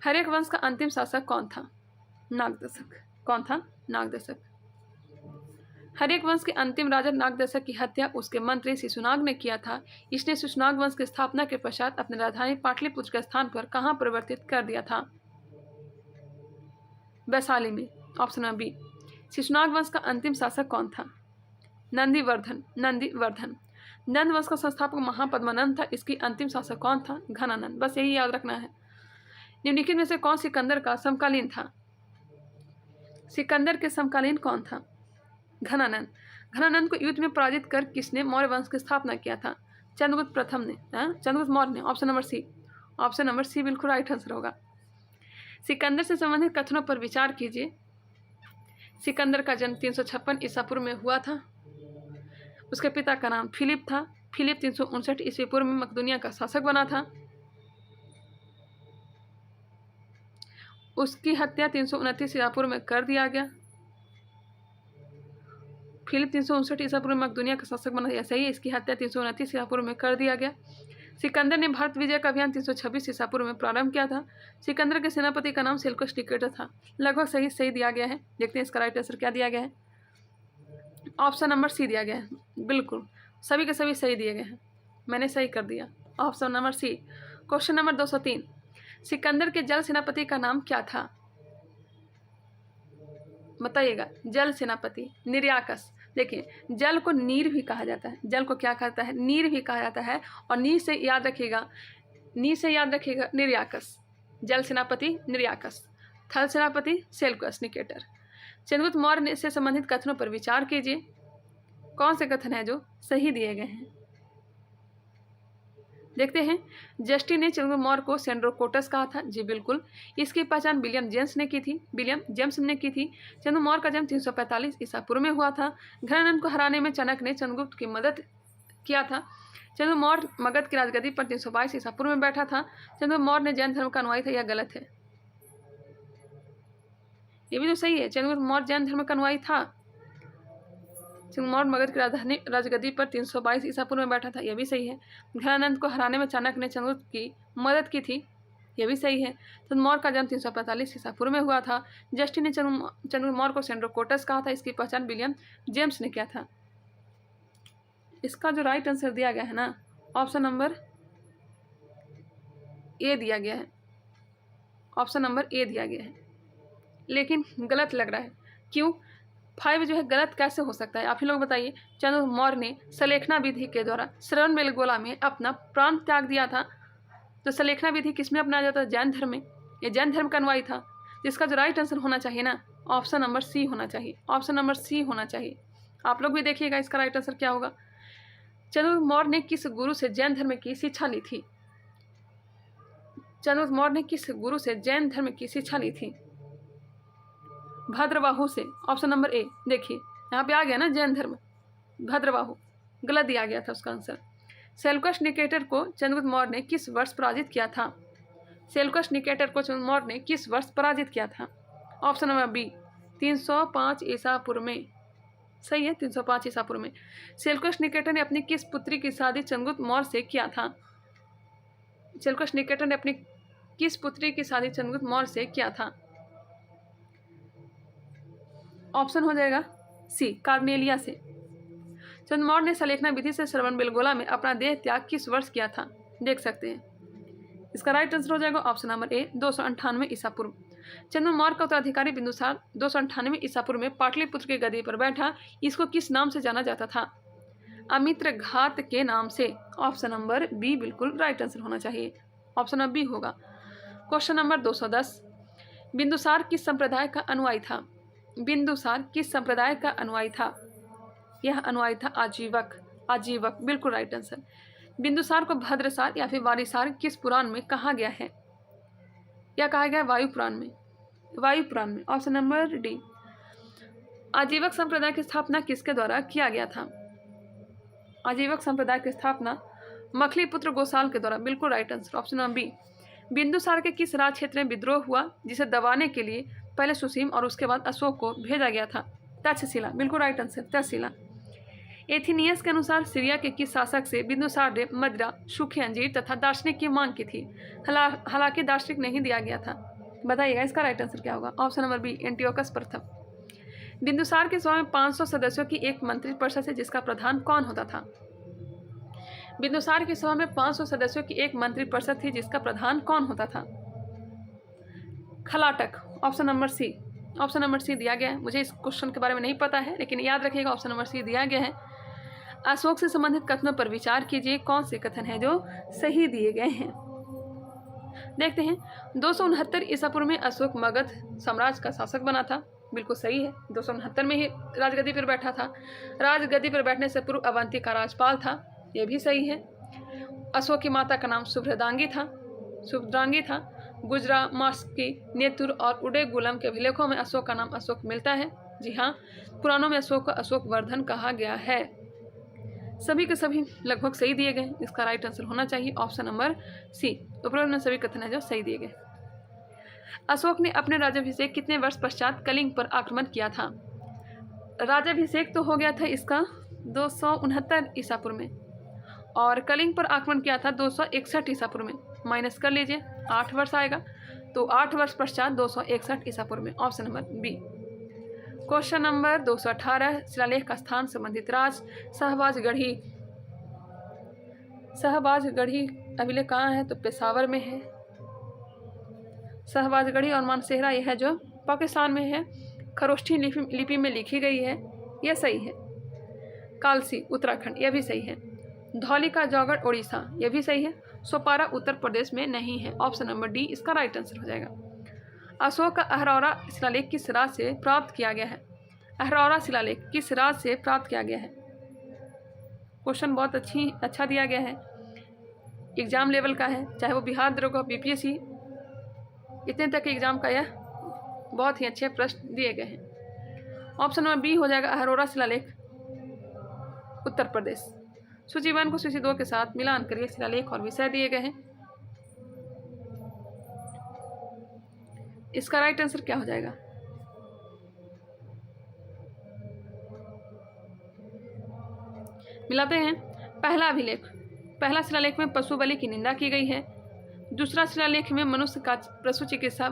हर्यक वंश का अंतिम शासक कौन था? नागदशक। कौन था? नागदशक। हर्यक वंश के अंतिम राजा नागदशक की हत्या उसके मंत्री शिशुनाग ने किया था। इसने शिशुनाग वंश की स्थापना के पश्चात अपनी राजधानी पाटलिपुत्र के स्थान पर कहाँ परिवर्तित कर दिया था? वैशाली में। Option number B. शिशुनाग वंश का अंतिम शासक कौन था? नंदीवर्धन। नंद वंश का संस्थापक महापद्मानंद था। इसकी अंतिम शासक कौन था? घनानंद। बस यही याद रखना है। निम्नलिखित में से कौन सिकंदर का समकालीन था? सिकंदर के समकालीन कौन था? घनानंद। घनानंद को युद्ध में पराजित कर किसने मौर्य वंश की स्थापना किया था? चंद्रगुप्त प्रथम ने। चंद्रगुप्त मौर्य ने। ऑप्शन नंबर सी बिल्कुल राइट आंसर होगा। सिकंदर से संबंधित कथनों पर विचार कीजिए। सिकंदर का जन्म 356 ईसा पूर्व में हुआ था। उसके पिता का नाम फिलिप था। फिलिप 359 ईस्वी पूर्व में मकदूनिया का शासक बना था। उसकी हत्या 329 ईसा पूर्व में कर दिया गया। फिलिप 359 ईसा पूर्व में मकदूनिया का शासक बना था। सही है, इसकी हत्या 329 ईसा पूर्व में कर दिया गया। सिकंदर ने भारत विजय का अभियान 326 ईसा पूर्व में प्रारंभ किया था। सिकंदर के सेनापति का नाम सेल्यूकस निकेटर था। लगभग सही दिया गया है। देखते हैं इसका राइट आंसर क्या दिया गया है। ऑप्शन नंबर सी दिया गया है। बिल्कुल सभी के सभी सही दिए गए हैं, मैंने सही कर दिया। Option number C. Question number 203। Sikandar के जल सेनापति का नाम क्या था? बताइएगा। जल सेनापति निर्याकस। देखिए, जल को नीर भी कहा जाता है। जल को क्या कहता है? नीर भी कहा जाता है। और नीर से याद रखिएगा निर्याकस। जल सेनापति निर्याकस। थल सेनापति सेल्यूकस निकेटर। चंद्रगुप्त मौर्य से संबंधित कथनों पर विचार कीजिए। कौन से कथन हैं जो सही दिए गए हैं? देखते हैं। जस्टिन ने चंद्रगुप्त मौर्य को सेंड्रोकोटस कहा था। जी बिल्कुल। इसकी पहचान विलियम जेम्स ने की थी। चंद्रगुप्त मौर्य का जन्म 345 ईसा पूर्व में हुआ था। घनानंद को हराने में चाणक्य ने चंद्रगुप्त की मदद किया था। चंद्रगुप्त मौर्य मगध की राजगद्दी पर 322 ईसा पूर्व में बैठा था। चंद्रगुप्त मौर्य ने जैन धर्म का अनुयायी था। यह गलत है। ये भी तो सही है। चंद्रगुप्त मौर्य जैन धर्म का अनुयायी था। चंद्रगुप्त मौर्य मगध की राजधानी राजगद्दी पर 322 ईसा पूर्व में बैठा था। यह भी सही है। घनानंद को हराने में चाणक्य ने चंद्रगुप्त की मदद की थी। यह भी सही है। चंद्रगुप्त मौर्य का जन्म 345 ईसा पूर्व में हुआ था। जस्टिन ने चंद्रगुप्त मौर्य को सेंड्रोकोटस कहा था। इसकी पहचान विलियम जेम्स ने किया था। इसका जो राइट आंसर दिया गया है ना, ऑप्शन नंबर ए दिया गया है। ऑप्शन नंबर ए दिया गया है, लेकिन गलत लग रहा है। क्यों? 5 जो है गलत कैसे हो सकता है? आप ही लोग बताइए। चंद्रगुप्त मौर्य ने सलेखना विधि के द्वारा श्रवणबेलगोला में अपना प्राण त्याग दिया था। तो सलेखना विधि किसमें अपनाया जाता है? जैन धर्म में। ये जैन धर्म का अनुयायी था। जिसका जो राइट आंसर होना चाहिए ना, ऑप्शन नंबर सी होना चाहिए। ऑप्शन नंबर सी होना चाहिए। आप लोग भी देखिएगा इसका राइट आंसर क्या होगा। चंद्रगुप्त मौर्य ने किस गुरु से जैन धर्म की शिक्षा ली थी? चंद्रगुप्त मौर्य ने किस गुरु से जैन धर्म की शिक्षा ली थी? भद्रबाहु से। ऑप्शन नंबर ए। देखिए यहाँ पे आ गया ना जैन धर्म, भद्रबाहु। गलत दिया गया था उसका आंसर। सेल्यूकस निकेटर को चंद्रगुप्त मौर्य ने किस वर्ष पराजित किया था? सेल्यूकस निकेटर को चंद्रगुप्त मौर्य ने किस वर्ष पराजित किया था? ऑप्शन नंबर बी 305 ईसा पूर्व में। सही है, 305 ईसा पूर्व में। सेल्यूकस निकेटर ने अपनी किस पुत्री की शादी चंद्रगुप्त मौर्य से किया था? सेल्यूकस निकेटर ने अपनी किस पुत्री की शादी चंद्रगुप्त मौर्य से किया था? ऑप्शन हो जाएगा सी कार्नेलिया से। चंद्रगुप्त मौर्य ने सलेखना विधि से श्रवणबेलगोला में अपना देह त्याग किस वर्ष किया था? देख सकते हैं। इसका राइट आंसर हो जाएगा ऑप्शन नंबर ए 298 ईसा पूर्व। चंद्रगुप्त मौर्य का उत्तराधिकारी बिंदुसार 298 ईसा पूर्व में पाटलिपुत्र की गद्दी पर बैठा। इसको किस नाम से जाना जाता था? अमित्र घात के नाम से। ऑप्शन नंबर बी बिल्कुल राइट आंसर होना चाहिए। ऑप्शन नंबर बी होगा। Question number 210। बिंदुसार किस संप्रदाय का अनुयायी था? बिंदुसार किस संप्रदाय का अनुयायी था? यह अनुयायी था आजीवक। बिल्कुल राइट आंसर। बिंदुसार को भद्रसार या फिर वारिसार किस पुराण में कहा गया है? यह कहा गया है वायु पुराण में। Option number D. आजीवक संप्रदाय की स्थापना किसके द्वारा किया गया था? आजीवक संप्रदाय की स्थापना मखलीपुत्र गोसाल के द्वारा। बिल्कुल right answer. Option number B. Bindusara के किस राज क्षेत्र में विद्रोह हुआ जिसे दबाने के लिए पहले सुसीम और उसके बाद अशोक को भेजा गया था? तक्षशिला। बिल्कुल राइट आंसर, तक्षशिला। एथिनियस के अनुसार सीरिया के किस शासक से बिंदुसार ने मदिरा, सूखे अंजीर तथा दार्शनिक की मांग की थी? हालांकि दार्शनिक नहीं दिया गया था। बताइएगा इसका राइट आंसर क्या होगा। ऑप्शन नंबर बी एंटियोकस प्रथम। बिंदुसार के सभा में 500 सदस्यों की एक मंत्रिपरिषद है जिसका प्रधान कौन होता था? बिंदुसार की सभा में 500 सदस्यों की एक मंत्रिपरिषद थी जिसका प्रधान कौन होता था? खलाटक। Option number C. Option number C दिया गया है। मुझे इस क्वेश्चन के बारे में नहीं पता है, लेकिन याद रखिएगा ऑप्शन नंबर सी दिया गया है। अशोक से संबंधित कथनों पर विचार कीजिए, कौन से कथन हैं जो सही दिए गए हैं। देखते हैं। 269 ईसा पूर्व में अशोक मगध साम्राज्य का शासक बना था। बिल्कुल सही है। 269 में ही राजगद्दी पर बैठा था। राजगद्दी पर बैठने से पूर्व अवंती का राजपाल था। यह भी सही है। अशोक की माता का नाम सुभद्रांगी था। गुजरा, मास्की, नेतुर और उडेगुलम के अभिलेखों में अशोक का नाम अशोक मिलता है। जी हाँ, पुराणों में अशोक को अशोक वर्धन कहा गया है। सभी के सभी लगभग सही दिए गए। इसका राइट आंसर होना चाहिए ऑप्शन नंबर सी। उपरोक्त में सभी कथन है जो सही दिए गए। अशोक ने अपने राज्याभिषेक कितने वर्ष पश्चात कलिंग पर आक्रमण किया था? राज्याभिषेक तो हो गया था इसका 269 ईसा पूर्व में, और कलिंग पर आक्रमण किया था 261 ईसा पूर्व में। माइनस कर लीजिए, 8 वर्ष आएगा, तो 8 वर्ष पश्चात 261 ईसा पूर्व में। Option number B. Question number 218, शिलालेख का स्थान संबंधित राज्य। शहबाजगढ़ी अभिलेख कहाँ है? तो पेशावर में है। शहबाजगढ़ी और मानसेहरा यह है जो पाकिस्तान में है। खरोष्ठी लिपि में लिखी गई है। यह सही है। कालसी उत्तराखंड, यह भी सही है। धौली का जौगढ़ उड़ीसा, यह भी सही है। सोपारा उत्तर प्रदेश में नहीं है। ऑप्शन नंबर डी इसका राइट आंसर हो जाएगा। अशोक का अहरौरा शिलालेख किस राज्य से प्राप्त किया गया है? अहरौरा शिलालेख किस राज्य से प्राप्त किया गया है? क्वेश्चन बहुत अच्छा दिया गया है। एग्जाम लेवल का है, चाहे वो बिहार दरोगा, बीपीएससी, इतने तक एग्जाम का यह बहुत ही अच्छे प्रश्न दिए गए हैं। ऑप्शन नंबर बी हो जाएगा। अहरौरा शिलालेख उत्तर प्रदेश। सूची 1 को सूची 2 के साथ मिलान करिए। शिलालेख और विषय दिए गए हैं। इसका राइट आंसर क्या हो जाएगा? मिलाते हैं। पहला अभिलेख, पहला शिलालेख में पशु बलि की निंदा की गई है। दूसरा शिलालेख में मनुष्य का पशु चिकित्सा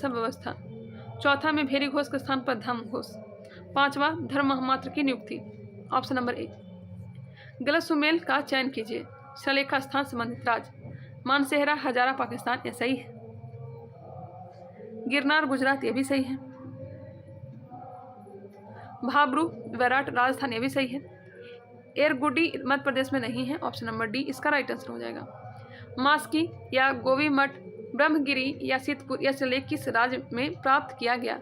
व्यवस्था। चौथा में भेरी घोष के स्थान पर धर्म घोष। पांचवा धर्म महामात्र की नियुक्ति। ऑप्शन नंबर ए। गलत सुमेल का चयन कीजिए। शिलालेख का स्थान संबंधित राज्य। मानसेहरा हजारा पाकिस्तान, यह सही है। गिरनार गुजरात, यह भी सही है। भाबरू वैराट राजस्थान, यह भी सही है। एरगुडी मध्य प्रदेश में नहीं है। ऑप्शन नंबर डी इसका राइट आंसर हो जाएगा। मास्की या गोवी मठ, ब्रह्मगिरी या सिद्धपुर, यह शिलालेख किस राज्य में प्राप्त किया गया?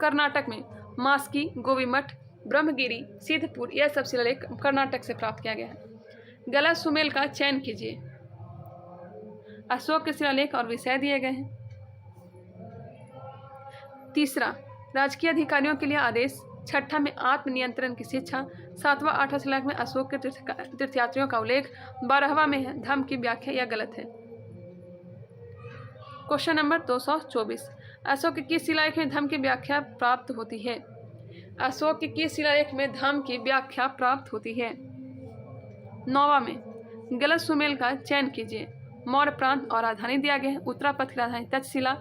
कर्नाटक में। मास्की, गोवी मठ, ब्रह्मगिरी, सिद्धपुर, यह सब शिलालेख कर्नाटक से प्राप्त किया गया है। गलत सुमेल का चयन कीजिए। अशोक के शिलालेख और विषय दिए गए हैं। तीसरा, राजकीय अधिकारियों के लिए आदेश। छठा में आत्मनियंत्रण की शिक्षा। 7वां 8वां शिलालेख में अशोक के तीर्थयात्रियों का उल्लेख। 12वां में है धर्म की व्याख्या, यह गलत है। क्वेश्चन नंबर 224, अशोक के किस शिलालेख में धर्म की व्याख्या प्राप्त होती है? अशोक के किस शिलालेख में धर्म की व्याख्या प्राप्त होती है? 9वां में। गलत सुमेल का चयन कीजिए। मौर्य प्रांत और राजधानी दिया गया है। उत्तरापथ की राजधानी तक्षशिला,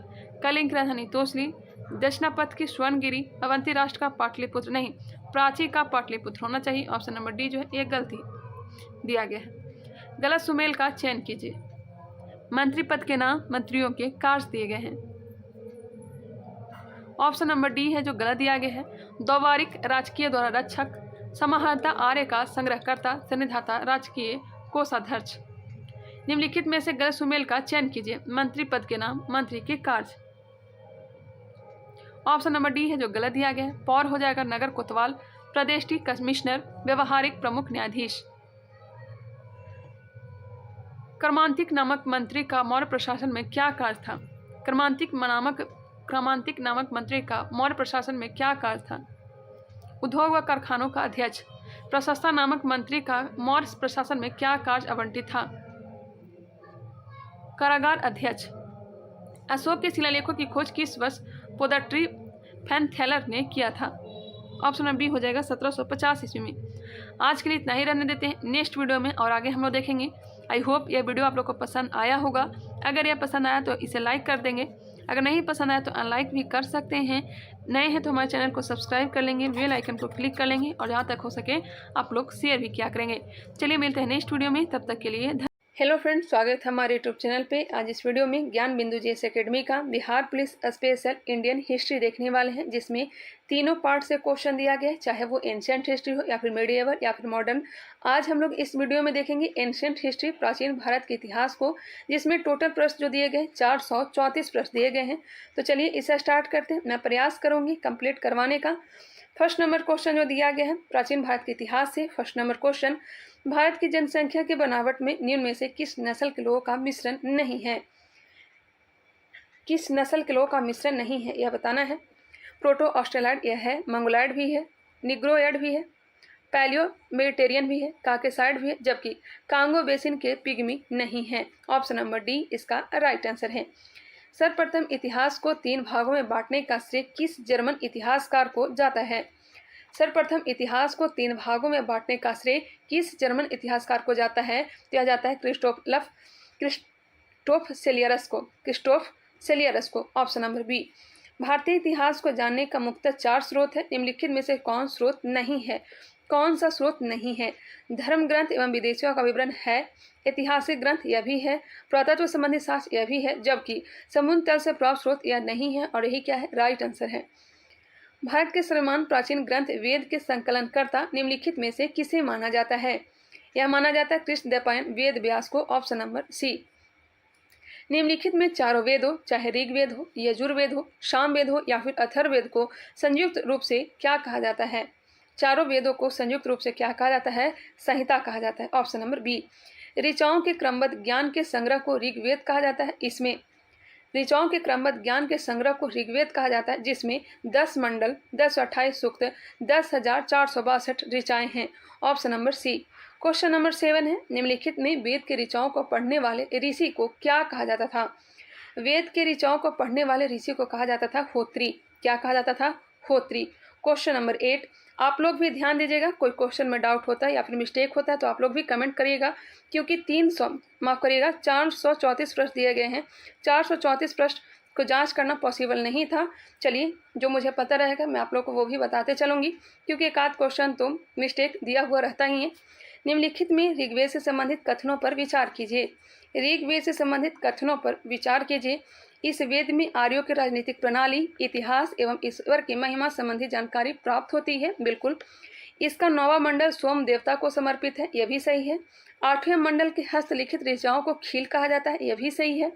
कलिंग की राजधानी तोसली, दक्षिणापथ की स्वर्णगिरी, अवंती राष्ट्र का पाटलिपुत्र नहीं, प्राची का पाटलिपुत्र होना चाहिए। ऑप्शन नंबर डी जो है एक गलती दिया गया है। गलत सुमेल का चयन कीजिए। मंत्री पद के नाम मंत्रियों के कार्य दिए गए हैं। ऑप्शन नंबर डी है जो गलत दिया गया है। द्वारिक राजकीय द्वारा रक्षक, समाहर्ता आर्य का संग्रहकर्ता, सन्निधाता, राजकीय कोषाध्यक्ष। निम्नलिखित में से गलत सुमेल का चयन कीजिए। मंत्री पद के नाम मंत्री के कार्य। ऑप्शन नंबर डी है जो गलत दिया गया है। पौर हो जाएगा नगर कोतवाल, प्रदेश की कमिश्नर, व्यवहारिक प्रमुख न्यायाधीश। कर्मांतिक नामक मंत्री का मौर्य प्रशासन में क्या कार्य था? कर्मांतिक नामक मंत्री का मौर्य प्रशासन में क्या कार्य था? उद्योग व कारखानों का अध्यक्ष। प्रशस्ता नामक मंत्री का मौर्य प्रशासन में क्या कार्य आवंटित था? कारागार अध्यक्ष। अशोक के शिलालेखों की खोज किस वर्ष पोदाट्री फैनथेलर ने किया था? ऑप्शन नंबर बी हो जाएगा 1750 ईस्वी में। आज के लिए इतना ही रहने देते हैं। नेक्स्ट वीडियो में और आगे हम लोग देखेंगे। आई होप यह वीडियो आप लोग को पसंद आया होगा। अगर यह पसंद आया तो इसे लाइक कर देंगे, अगर नहीं पसंद आया तो अनलाइक भी कर सकते हैं। नए हैं तो हमारे चैनल को सब्सक्राइब कर लेंगे, बेल आइकन को क्लिक कर लेंगे और जहाँ तक हो सके आप लोग शेयर भी किया करेंगे। चलिए मिलते हैं नेक्स्ट वीडियो में, तब तक के लिए हेलो फ्रेंड्स, स्वागत है हमारे यूट्यूब चैनल पे। आज इस वीडियो में ज्ञान बिंदु जीएस एकेडमी का Bihar police special Indian history देखने वाले हैं, जिसमें तीनों पार्ट से क्वेश्चन दिया गया है, चाहे वो एंशिएंट हिस्ट्री हो या फिर मिडिएवल या फिर मॉडर्न। आज हम लोग इस वीडियो में देखेंगे एंशिएंट हिस्ट्री, प्राचीन भारत के इतिहास को, जिसमें टोटल प्रश्न जो दिए गए 434 प्रश्न दिए गए हैं। तो चलिए इसे स्टार्ट करते हैं। मैं प्रयास करूँगी कंप्लीट करवाने का। फर्स्ट नंबर क्वेश्चन जो दिया गया है प्राचीन भारत के इतिहास से। फर्स्ट नंबर क्वेश्चन, भारत की जनसंख्या की बनावट में निम्न में से किस नस्ल के लोगों का मिश्रण नहीं है? किस नस्ल के लोगों का मिश्रण नहीं है यह बताना है। प्रोटो ऑस्ट्रेलॉइड यह है, मंगोलॉइड भी है, निग्रोयड भी है, पैलियो मेडिटेरियन भी है, काकेसाइड भी है, जबकि कांगो बेसिन के पिग्मी नहीं है। ऑप्शन नंबर डी इसका राइट आंसर है। सर्वप्रथम इतिहास को 3 भागों में बांटने का श्रेय किस जर्मन इतिहासकार को जाता है? सर्वप्रथम इतिहास को 3 भागों में बांटने का श्रेय किस जर्मन इतिहासकार को जाता है? यह जाता है क्रिस्टोफ सेलियरस को। Option number B. भारतीय इतिहास को जानने का मुख्यतः 4 स्रोत है, निम्नलिखित में से कौन स्रोत नहीं है? कौन सा स्रोत नहीं है? धर्म ग्रंथ एवं विदेशियों का विवरण है, ऐतिहासिक ग्रंथ यह भी है, पुरातत्व संबंधी शास्त्र यह भी है, जबकि समुद्र तल से प्राप्त स्रोत यह नहीं है। और यही क्या है? राइट आंसर है। भारत के सर्वमान्य प्राचीन ग्रंथ वेद के संकलनकर्ता निम्नलिखित में से किसे माना जाता है? यह माना जाता है कृष्णद्वैपायन वेद व्यास को। Option number C. निम्नलिखित में चारों वेदों, चाहे ऋग्वेद हो, यजुर्वेद हो, सामवेद हो या फिर अथर्ववेद को संयुक्त रूप से क्या कहा जाता है? चारों वेदों को संयुक्त रूप से क्या कहा जाता है? संहिता कहा जाता है। Option number B. ऋचाओं के क्रमबद्ध ज्ञान के संग्रह को ऋग्वेद कहा जाता है। इसमें ऋचाओं के क्रमबद्ध ज्ञान के संग्रह को ऋग्वेद कहा जाता है, जिसमें 10 मंडल, 1028 सूक्त, 10,462 ऋचाएं हैं। Option number C. Question number 7 है, निम्नलिखित में वेद के ऋचाओं को पढ़ने वाले ऋषि को क्या कहा जाता था? वेद के ऋचाओं को पढ़ने वाले ऋषि को कहा जाता था होत्री। क्या कहा जाता था? होत्री। क्वेश्चन नंबर 8, आप लोग भी ध्यान दीजिएगा, कोई क्वेश्चन में डाउट होता है या फिर मिस्टेक होता है तो आप लोग भी कमेंट करिएगा, क्योंकि 434 प्रश्न दिए गए हैं। 434 प्रश्न को जांच करना पॉसिबल नहीं था। चलिए, जो मुझे पता रहेगा मैं आप लोग को वो भी बताते चलूँगी, क्योंकि एक आध क्वेश्चन तो मिस्टेक दिया हुआ रहता ही है। निम्नलिखित में ऋग्वेद से संबंधित कथनों पर विचार कीजिए। ऋग्वेद से संबंधित कथनों पर विचार कीजिए। इस वेद में आर्यों की राजनीतिक प्रणाली, इतिहास एवं ईश्वर की महिमा संबंधी जानकारी प्राप्त होती है। बिल्कुल। इसका 9वां मंडल सोम देवता को समर्पित है, यह भी सही है। 8वें मंडल के हस्तलिखित ऋचाओं को खील कहा जाता है, यह भी सही है।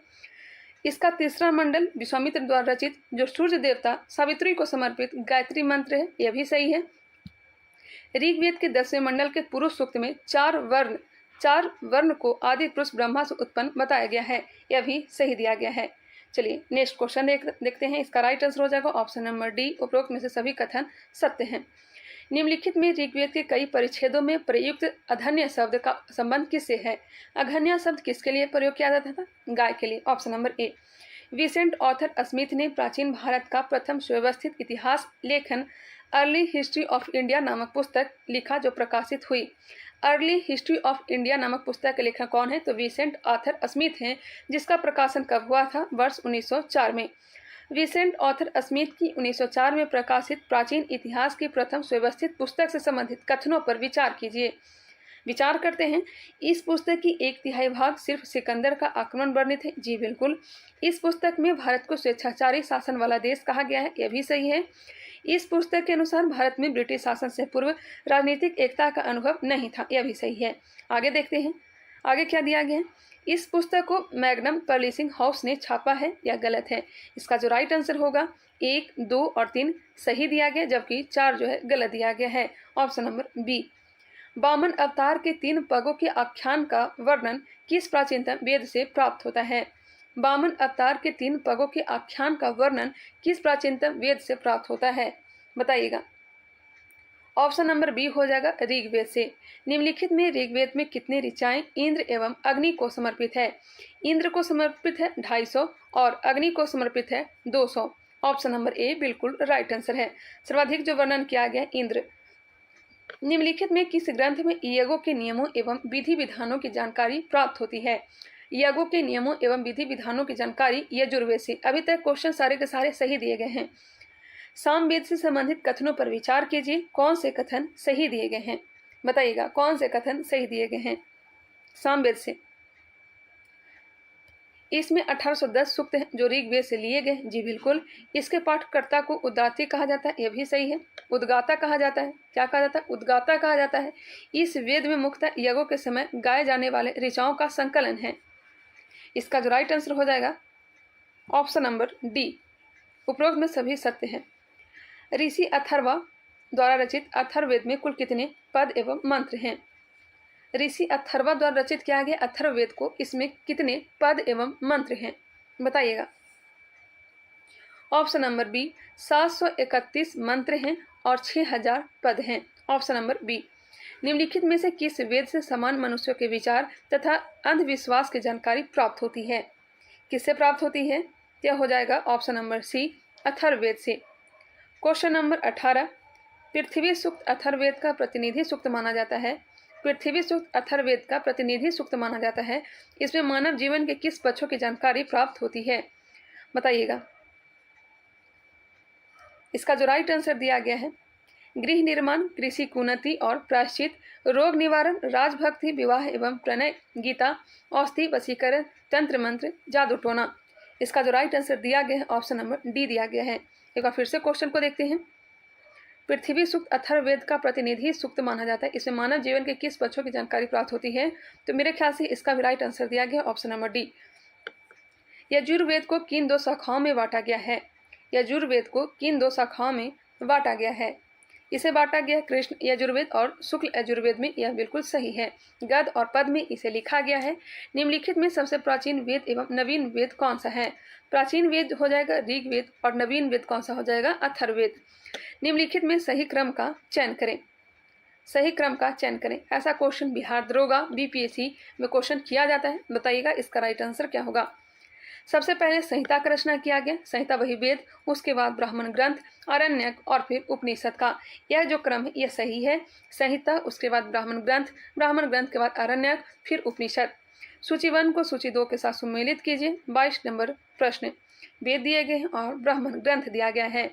इसका 3रा मंडल विश्वामित्र द्वारा रचित, जो सूर्य देवता सावित्री को समर्पित गायत्री मंत्र है, यह भी सही है। ऋग्वेद के 10वें मंडल के पुरुष सूक्त में 4 वर्ण को आदि पुरुष ब्रह्मा से उत्पन्न बताया गया है, यह भी सही दिया गया है। चलिए नेक्स्ट क्वेश्चन देखते हैं। इसका राइट आंसर हो जाएगा ऑप्शन नंबर डी। उपरोक्त में से सभी कथन सत्य हैं। निम्नलिखित में ऋग्वेद के कई परिच्छेदों में प्रयुक्त अघन्य शब्द का संबंध किससे है? अघन्य शब्द किसके लिए प्रयोग किया जाता था? गाय के लिए। Option number A. Vincent Arthur Smith ने प्राचीन भारत का प्रथम सुव्यवस्थित इतिहास लेखन अर्ली हिस्ट्री ऑफ इंडिया नामक पुस्तक लिखा, जो प्रकाशित हुई। अर्ली हिस्ट्री ऑफ इंडिया नामक पुस्तक के लेखक कौन है? तो विसेंट ऑथर स्मिथ हैं, जिसका प्रकाशन कब हुआ था? वर्ष 1904 में। विसेंट ऑथर स्मिथ की 1904 में प्रकाशित प्राचीन इतिहास की प्रथम सुव्यवस्थित पुस्तक से संबंधित कथनों पर विचार कीजिए। विचार करते हैं। इस पुस्तक की 1/3 भाग सिर्फ सिकंदर का आक्रमण वर्णित है। जी बिल्कुल। इस पुस्तक में भारत को स्वेच्छाचारी शासन वाला देश कहा गया है, यह भी सही है। इस पुस्तक के अनुसार भारत में ब्रिटिश शासन से पूर्व राजनीतिक एकता का अनुभव नहीं था, यह भी सही है। आगे देखते हैं, आगे क्या दिया गया है। इस पुस्तक को मैग्नम पब्लिशिंग हाउस ने छापा है, यह गलत है। इसका जो राइट आंसर होगा 1, 2 और 3 सही दिया गया, जबकि 4 जो है गलत दिया गया है। Option number B. वामन अवतार के 3 पगों के आख्यान का वर्णन किस प्राचीनतम वेद से प्राप्त होता है? वामन अवतार के 3 पगों के आख्यान का वर्णन किस प्राचीनतम वेद से प्राप्त होता है? बताइएगा। ऑप्शन नंबर बी हो जाएगा ऋग्वेद से। निम्नलिखित में ऋग्वेद में कितने ऋचाएं इंद्र एवं अग्नि को समर्पित है? इंद्र को समर्पित है 250 और अग्नि को समर्पित है 200। ऑप्शन नंबर ए बिल्कुल राइट आंसर है। सर्वाधिक जो वर्णन किया गया इंद्र। निम्नलिखित में किस ग्रंथ में यज्ञों के नियमों एवं विधि विधानों की जानकारी प्राप्त होती है? यज्ञों के नियमों एवं विधि विधानों की जानकारी यजुर्वेद से। अभी तक क्वेश्चन सारे के सारे सही दिए गए हैं। सामवेद से संबंधित कथनों पर विचार कीजिए, कौन से कथन सही दिए गए हैं, बताइएगा कौन से कथन सही दिए गए हैं सामवेद से। इसमें 1810 सूक्त हैं जो ऋग्वेद से लिए गए। जी बिल्कुल। इसके पाठकर्ता को उद्गाती कहा जाता है, यह भी सही है। उद्गाता कहा जाता है, क्या कहा जाता है, उद्गाता कहा जाता है। इस वेद में मुख्यतः यज्ञों के समय गाए जाने वाले ऋचाओं का संकलन है। इसका जो राइट आंसर हो जाएगा ऑप्शन नंबर डी, उपरोक्त में सभी सत्य हैं। ऋषि अथर्वा द्वारा रचित अथर्ववेद में कुल कितने पद एवं मंत्र हैं? ऋषि अथर्वा द्वारा रचित किया गया अथर्ववेद को, इसमें कितने पद एवं मंत्र हैं, बताइएगा। ऑप्शन नंबर बी, 731 मंत्र हैं और 6000 पद हैं। Option number B. निम्नलिखित में से किस वेद से समान मनुष्यों के विचार तथा अंधविश्वास की जानकारी प्राप्त होती है? किससे प्राप्त होती है? यह हो जाएगा ऑप्शन नंबर सी, अथर्ववेद से। क्वेश्चन नंबर 18, पृथ्वी सूक्त अथर्ववेद का प्रतिनिधि सूक्त माना जाता है। पृथ्वी सूक्त अथर्ववेद का प्रतिनिधि सूक्त माना जाता है। इसमें मानव जीवन के किस पक्षों की जानकारी प्राप्त होती है, बताइएगा। इसका जो राइट आंसर दिया गया है, गृह निर्माण, कृषि कुन्नति और प्रायश्चित, रोग निवारण, राजभक्ति, विवाह एवं प्रणय, गीता, औषधि, वशीकरण, तंत्र मंत्र, जादू टोना। इसका जो राइट आंसर दिया गया है ऑप्शन नंबर डी दिया गया है। एक बार फिर से क्वेश्चन को देखते हैं। पृथ्वी सूक्त अथर्ववेद का प्रतिनिधि सूक्त माना जाता है। इसमें मानव जीवन के किस पक्षों की जानकारी प्राप्त होती है? तो मेरे ख्याल से इसका भी राइट आंसर दिया गया ऑप्शन नंबर डी। यजुर्वेद को किन 2 शाखाओं में बांटा गया है? यजुर्वेद को किन 2 शाखाओं में बांटा गया है? इसे बांटा गया कृष्ण यजुर्वेद और शुक्ल यजुर्वेद में, यह बिल्कुल सही है। गद और पद में इसे लिखा गया है। निम्नलिखित में सबसे प्राचीन वेद एवं नवीन वेद कौन सा है? प्राचीन वेद हो जाएगा ऋग्वेद और नवीन वेद कौन सा हो जाएगा? अथर्ववेद। निम्नलिखित में सही क्रम का चयन करें। सही क्रम का चयन करें। ऐसा क्वेश्चन बिहार दरोगा बीपीएससी में क्वेश्चन किया जाता है, बताइएगा इसका राइट आंसर क्या होगा। सबसे पहले संहिता का रचना किया गया। संहिता वही वेद, उसके बाद ब्राह्मण ग्रंथ, आरण्यक और फिर उपनिषद का। यह जो क्रम है यह सही है। संहिता, उसके बाद ब्राह्मण ग्रंथ के बाद आरण्यक, फिर उपनिषद। सूची 1 को सूची 2 के साथ सम्मिलित कीजिए। 22 नंबर प्रश्न। वेद दिए गए हैं और ब्राह्मण ग्रंथ दिया गया है।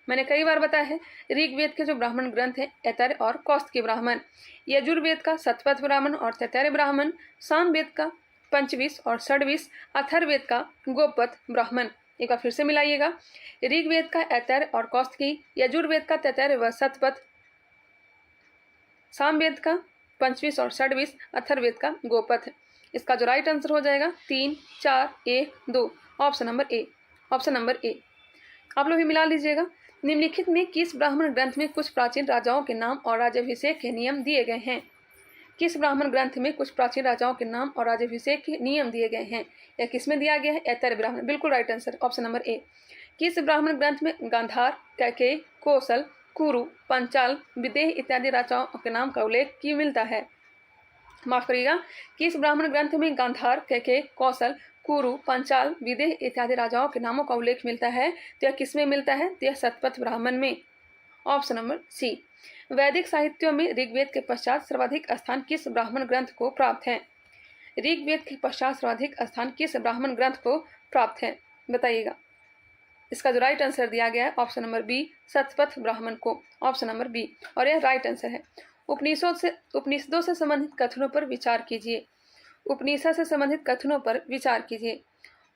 मैंने कई बार बताया है, ऋग्वेद के जो ब्राह्मण ग्रंथ हैं ऐतरेय और कौस्तुकी ब्राह्मण, यजुर्वेद का शतपथ ब्राह्मण और तैतरेय ब्राह्मण, सामवेद का पंचविश और षड्विश, अथर्ववेद का गोपथ ब्राह्मण। एक बार फिर से मिलाइएगा। ऋग्वेद का ऐतरेय और कौस्तुकी, यजुर्वेद का तैतरेय व शतपथ, सामवेद का पंचविश और षड्विश, अथर्ववेद का गोपथ। इसका जो राइट आंसर हो जाएगा 3, 4, 1, 2, ऑप्शन नंबर ए। ऑप्शन नंबर ए आप लोग भी मिला लीजिएगा। निम्नलिखित में किस ब्राह्मण ग्रंथ में कुछ प्राचीन राजाओं के नाम और राज्याभिषेक के नियम दिए गए हैं? किस ब्राह्मण ग्रंथ में कुछ प्राचीन राजाओं के नाम और राज्याभिषेक के नियम दिए गए हैं? या किसमें दिया गया है? ऐतरेय ब्राह्मण। बिल्कुल राइट आंसर ऑप्शन नंबर ए। किस ब्राह्मण ग्रंथ में गांधार, कैकेयी, कौशल, कुरु, पंचाल, विदेह इत्यादि राजाओं के नाम का उल्लेख की मिलता है? माफ करिएगा, किस ब्राह्मण ग्रंथ में गांधार, कैकेयी, कौशल, कुरु, पंचाल, विदेह इत्यादि राजाओं के नामों का उल्लेख मिलता है? तो यह किसमें मिलता है? तो यह शतपथ ब्राह्मण में। Option number C. वैदिक साहित्यों में ऋग्वेद के पश्चात सर्वाधिक स्थान किस ब्राह्मण ग्रंथ को प्राप्त है? ऋग्वेद के पश्चात सर्वाधिक स्थान किस ब्राह्मण ग्रंथ को प्राप्त है, बताइएगा। इसका जो राइट आंसर दिया गया है option number B, Shatapatha Brahmana को। ऑप्शन नंबर बी, और यह राइट आंसर है। उपनिषदों से संबंधित कथनों पर विचार कीजिए। उपनिषद से संबंधित कथनों पर विचार कीजिए।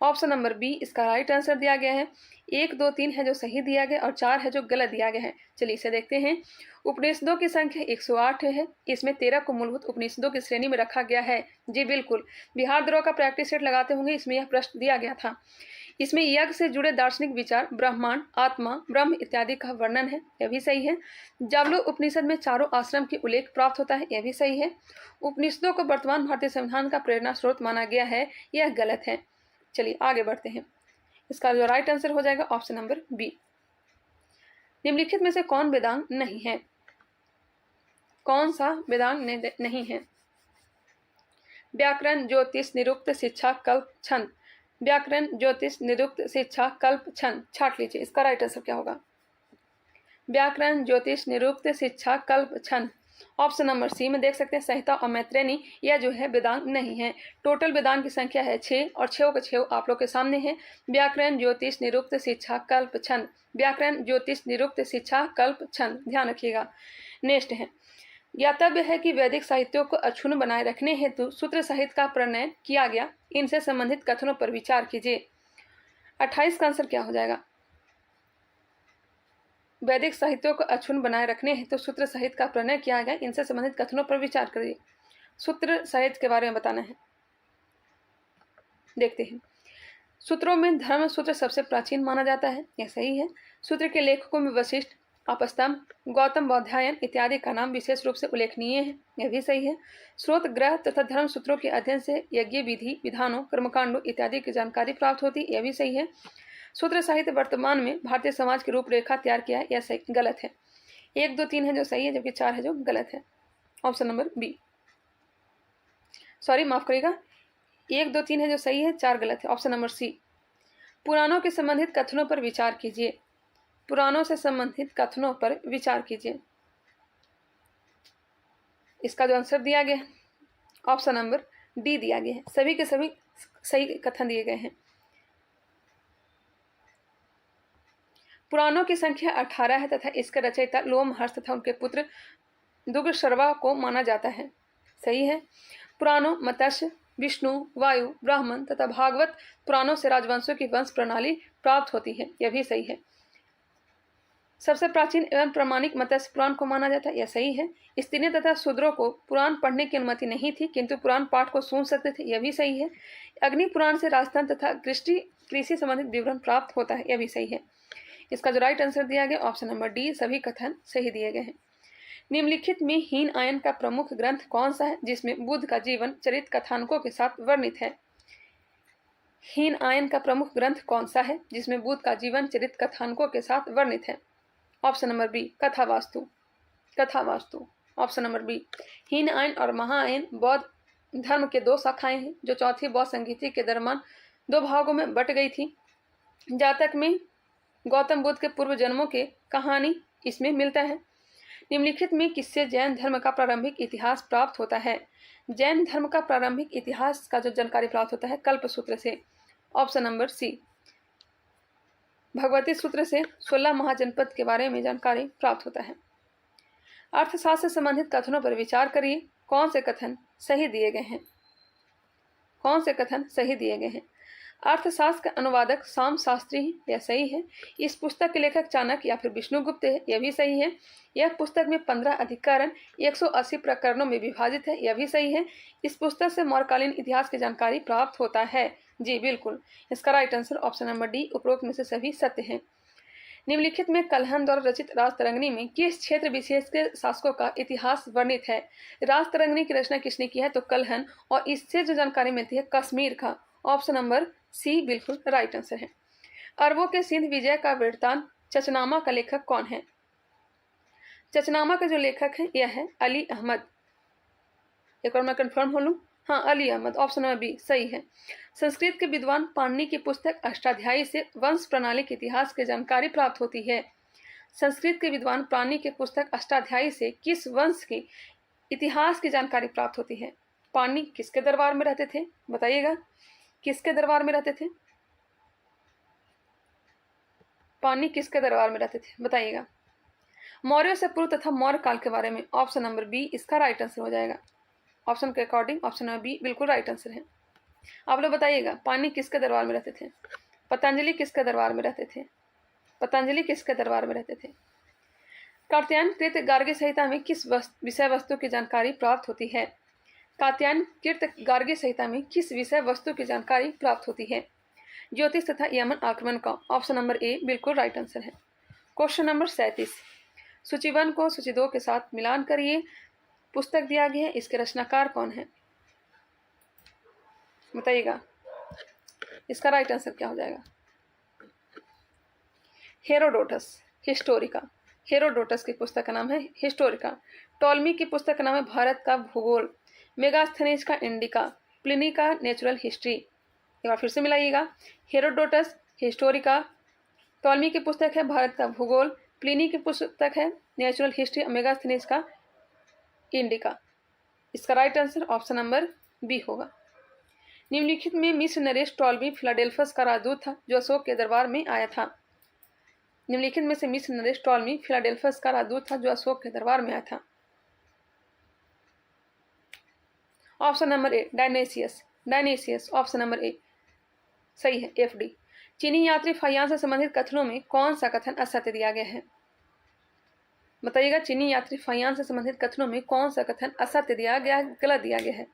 ऑप्शन नंबर बी इसका राइट आंसर दिया गया है। 1, 2, 3 है जो सही दिया गया और 4 है जो गलत दिया गया है। चलिए इसे देखते हैं। उपनिषदों की संख्या 108 है। इसमें 13 को मूलभूत उपनिषदों की श्रेणी में रखा गया है। जी बिल्कुल, बिहार द्रोह का प्रैक्टिस सेट लगाते होंगे, इसमें यह प्रश्न दिया गया था। इसमें यज्ञ से जुड़े दार्शनिक विचार, ब्रह्मांड, आत्मा, ब्रह्म इत्यादि का वर्णन है, यह भी सही है। जावलो उपनिषद में चारों आश्रम की उल्लेख प्राप्त होता है, यह भी सही है। उपनिषदों को वर्तमान भारतीय संविधान का प्रेरणा स्रोत माना गया है, यह गलत है। चलिए आगे बढ़ते हैं। इसका जो राइट आंसर हो जाएगा ऑप्शन नंबर बी। निम्नलिखित में से कौन वेदांग नहीं है? कौन सा वेदांग नहीं है? व्याकरण, ज्योतिष, निरुक्त, शिक्षा, कल्प, छंद। व्याकरण, ज्योतिष, निरुक्त, शिक्षा, कल्प, छंद। छाट लीजिए, इसका राइट आंसर क्या होगा? व्याकरण, ज्योतिष, निरुक्त, शिक्षा, कल्प, छंद। ऑप्शन नंबर सी में देख सकते हैं संहिता और मैत्रेयनी, यह जो है वेदांग नहीं है। टोटल वेदांग की संख्या है 6 और 6 के 6 आप लोग के सामने है। व्याकरण, ज्योतिष, निरुक्त, शिक्षा, कल्प, छंद। व्याकरण, ज्योतिष, निरुक्त, शिक्षा, कल्प, छंद, ध्यान रखिएगा। नेक्स्ट है, ज्ञातव्य है कि वैदिक साहित्यों को अक्षुण्ण बनाए रखने हेतु सूत्र साहित्य का प्रणयन किया गया। इनसे संबंधित कथनों पर विचार कीजिए। 28 का आंसर क्या हो जाएगा? वैदिक साहित्यों को अक्षुण्ण बनाए रखने हेतु सूत्र साहित्य का प्रणय किया गया। इनसे संबंधित कथनों पर विचार करिए। सूत्र साहित्य के बारे में बताना है। देखते हैं। सूत्रों में धर्म सूत्र सबसे प्राचीन माना जाता है, यह सही है। सूत्र के लेखकों में वशिष्ठ, आपस्तंभ, गौतम बौधायन इत्यादि का नाम विशेष रूप से उल्लेखनीय है, यह भी सही है। स्रोत ग्रह तथा धर्म सूत्रों के अध्ययन से यज्ञ विधि, विधानों, कर्मकांडों इत्यादि की जानकारी प्राप्त होती, यह भी सही है। सूत्र साहित्य वर्तमान में भारतीय समाज की रूपरेखा तैयार किया है, यह सही गलत है। 1, 2, 3 है जो सही है, जबकि 4 है जो गलत है। ऑप्शन नंबर बी, सॉरी माफ करिएगा, 1, 2, 3 है जो सही है, 4 गलत है। Option number C. पुराणों के संबंधित कथनों पर विचार कीजिए। पुराणों से संबंधित कथनों पर विचार कीजिए। इसका जो आंसर दिया गया है ऑप्शन नंबर डी दिया गया है। सभी के सभी सही कथन दिए गए हैं। पुराणों की संख्या 18 है तथा इसके रचयिता लोमहर्ष तथा उनके पुत्र दुग्धशर्वा को माना जाता है, सही है। पुराणों मत्स्य, विष्णु, वायु, ब्राह्मण तथा भागवत पुराणों से राजवंशों की वंश प्रणाली प्राप्त होती है, यह भी सही है। सबसे प्राचीन एवं प्रामाणिक मत्स्य पुराण को माना जाता है, यह सही है। स्त्रियों तथा शूद्रों को पुराण पढ़ने की अनुमति नहीं थी, किंतु पुराण पाठ को सुन सकते थे, यह भी सही है। अग्नि पुराण से राजस्थान तथा कृषि संबंधित विवरण प्राप्त होता है, यह भी सही है। इसका जो राइट आंसर दिया गया ऑप्शन नंबर डी, सभी कथन सही दिए गए हैं। निम्नलिखित में हीन आयन का प्रमुख ग्रंथ कौन सा है जिसमें बुद्ध का जीवन चरित कथानकों के साथ वर्णित है? हीन आयन का प्रमुख ग्रंथ कौन सा है जिसमें बुद्ध का जीवन चरित कथानकों के साथ वर्णित है? ऑप्शन नंबर बी, कथावास्तु। कथावास्तु, option number B. Hinayana और महाआयन बौद्ध धर्म के 2 शाखाएं हैं जो चौथी बौद्ध संगीति के दरम्यान 2 भागों में बट गई थी। जातक में गौतम बुद्ध के पूर्व जन्मों के कहानी इसमें मिलता है। निम्नलिखित में किससे जैन धर्म का प्रारंभिक इतिहास प्राप्त होता है? जैन धर्म का प्रारंभिक इतिहास का जो जानकारी प्राप्त होता है कल्प सूत्र से। ऑप्शन नंबर सी, भगवती सूत्र से 16 महाजनपद के बारे में जानकारी प्राप्त होता है। अर्थशास्त्र से संबंधित कथनों पर विचार करिए। कौन से कथन सही दिए गए हैं? कौन से कथन सही दिए गए हैं? अर्थशास्त्र का अनुवादक साम शास्त्री है, यह सही है। इस पुस्तक के लेखक चाणक्य या फिर विष्णुगुप्त है, यह भी सही है। यह पुस्तक में 15 अधिकरण 180 प्रकरणों में विभाजित है, यह भी सही है। इस पुस्तक से मौर्यकालीन इतिहास की जानकारी प्राप्त होता है, जी बिल्कुल। इसका right answer option number D, उपरोक्त में से सभी सत्य हैं। निम्नलिखित में कल्हण द्वारा रचित राजतरंगिणी में किस क्षेत्र विशेष के शासकों का इतिहास वर्णित है? राजतरंगिणी की रचना किसने की है? तो कल्हण, और इससे जो जानकारी मिलती है कश्मीर का। ऑप्शन नंबर सी बिल्कुल राइट आंसर है। अरबों के सिंध विजय का वृत्तांत चचनामा का लेखक कौन है? चचनामा के जो लेखक हैं यह है अली अहमद। एक और मैं कंफर्म हो लूँ, हाँ Ali Ahmad, option number B सही है। संस्कृत के विद्वान पाणिनि की पुस्तक अष्टाध्यायी से वंश प्रणाली के इतिहास की जानकारी प्राप्त होती है। संस्कृत के विद्वान पाणिनि की पुस्तक अष्टाध्यायी से किस वंश के इतिहास की जानकारी प्राप्त होती है? पाणिनि किसके दरबार में रहते थे बताइएगा? किसके दरबार में रहते थे? पाणिनि किसके दरबार में रहते थे बताइएगा? मौर्य से पूर्व तथा मौर्य काल के बारे में। ऑप्शन नंबर बी इसका राइट आंसर हो जाएगा। ऑप्शन के अकॉर्डिंग ऑप्शन नंबर बी बिल्कुल राइट आंसर है। आप लोग बताइएगा पाणिनि किसके दरबार में रहते थे? पतंजलि किसके दरबार में रहते थे? पतंजलि किसके दरबार में रहते थे? कात्यायन कृत गार्गी संहिता में किस विषय वस्तु की जानकारी प्राप्त होती है? कात्यायन कृत गार्गी संहिता में किस विषय वस्तु की जानकारी प्राप्त होती है? ज्योतिष तथा यमन आक्रमण का। ऑप्शन नंबर ए बिल्कुल राइट आंसर है। क्वेश्चन नंबर 37, सूची 1 को सूची 2 के साथ मिलान करिए। पुस्तक दिया गया है, इसके रचनाकार कौन है बताइएगा? इसका राइट आंसर क्या हो जाएगा? Herodotus Historica. हेरोडोटस की पुस्तक का नाम है हिस्टोरिका। टॉलमी की पुस्तक का नाम है भारत का भूगोल। मेगास्थनीज का इंडिका। प्लिनी का नेचुरल हिस्ट्री। एक बार फिर से मिलाइएगा, हेरोडोटस हिस्टोरिका, टॉलमी की पुस्तक है भारत का भूगोल, प्लिनी की पुस्तक है नेचुरल हिस्ट्री, मेगास्थनीज का इंडिका। इसका right answer option number B होगा। निम्नलिखित में मिस्र नरेश टॉलमी फिलाडेल्फस का राजदूत था जो अशोक के दरबार में आया था। निम्नलिखित में से मिस्र नरेश टॉलमी फिलाडेल्फस का राजदूत था जो अशोक के दरबार में आया था। Option number A Dionysius. Dionysius option number A सही है, एफ डी। चीनी यात्री फाहियान से संबंधित कथनों में कौन सा कथन असत्य दिया गया है? बताइएगा, चीनी यात्री फाहियान से संबंधित कथनों में कौन सा कथन असत्य दिया गया, गलत दिया गया है?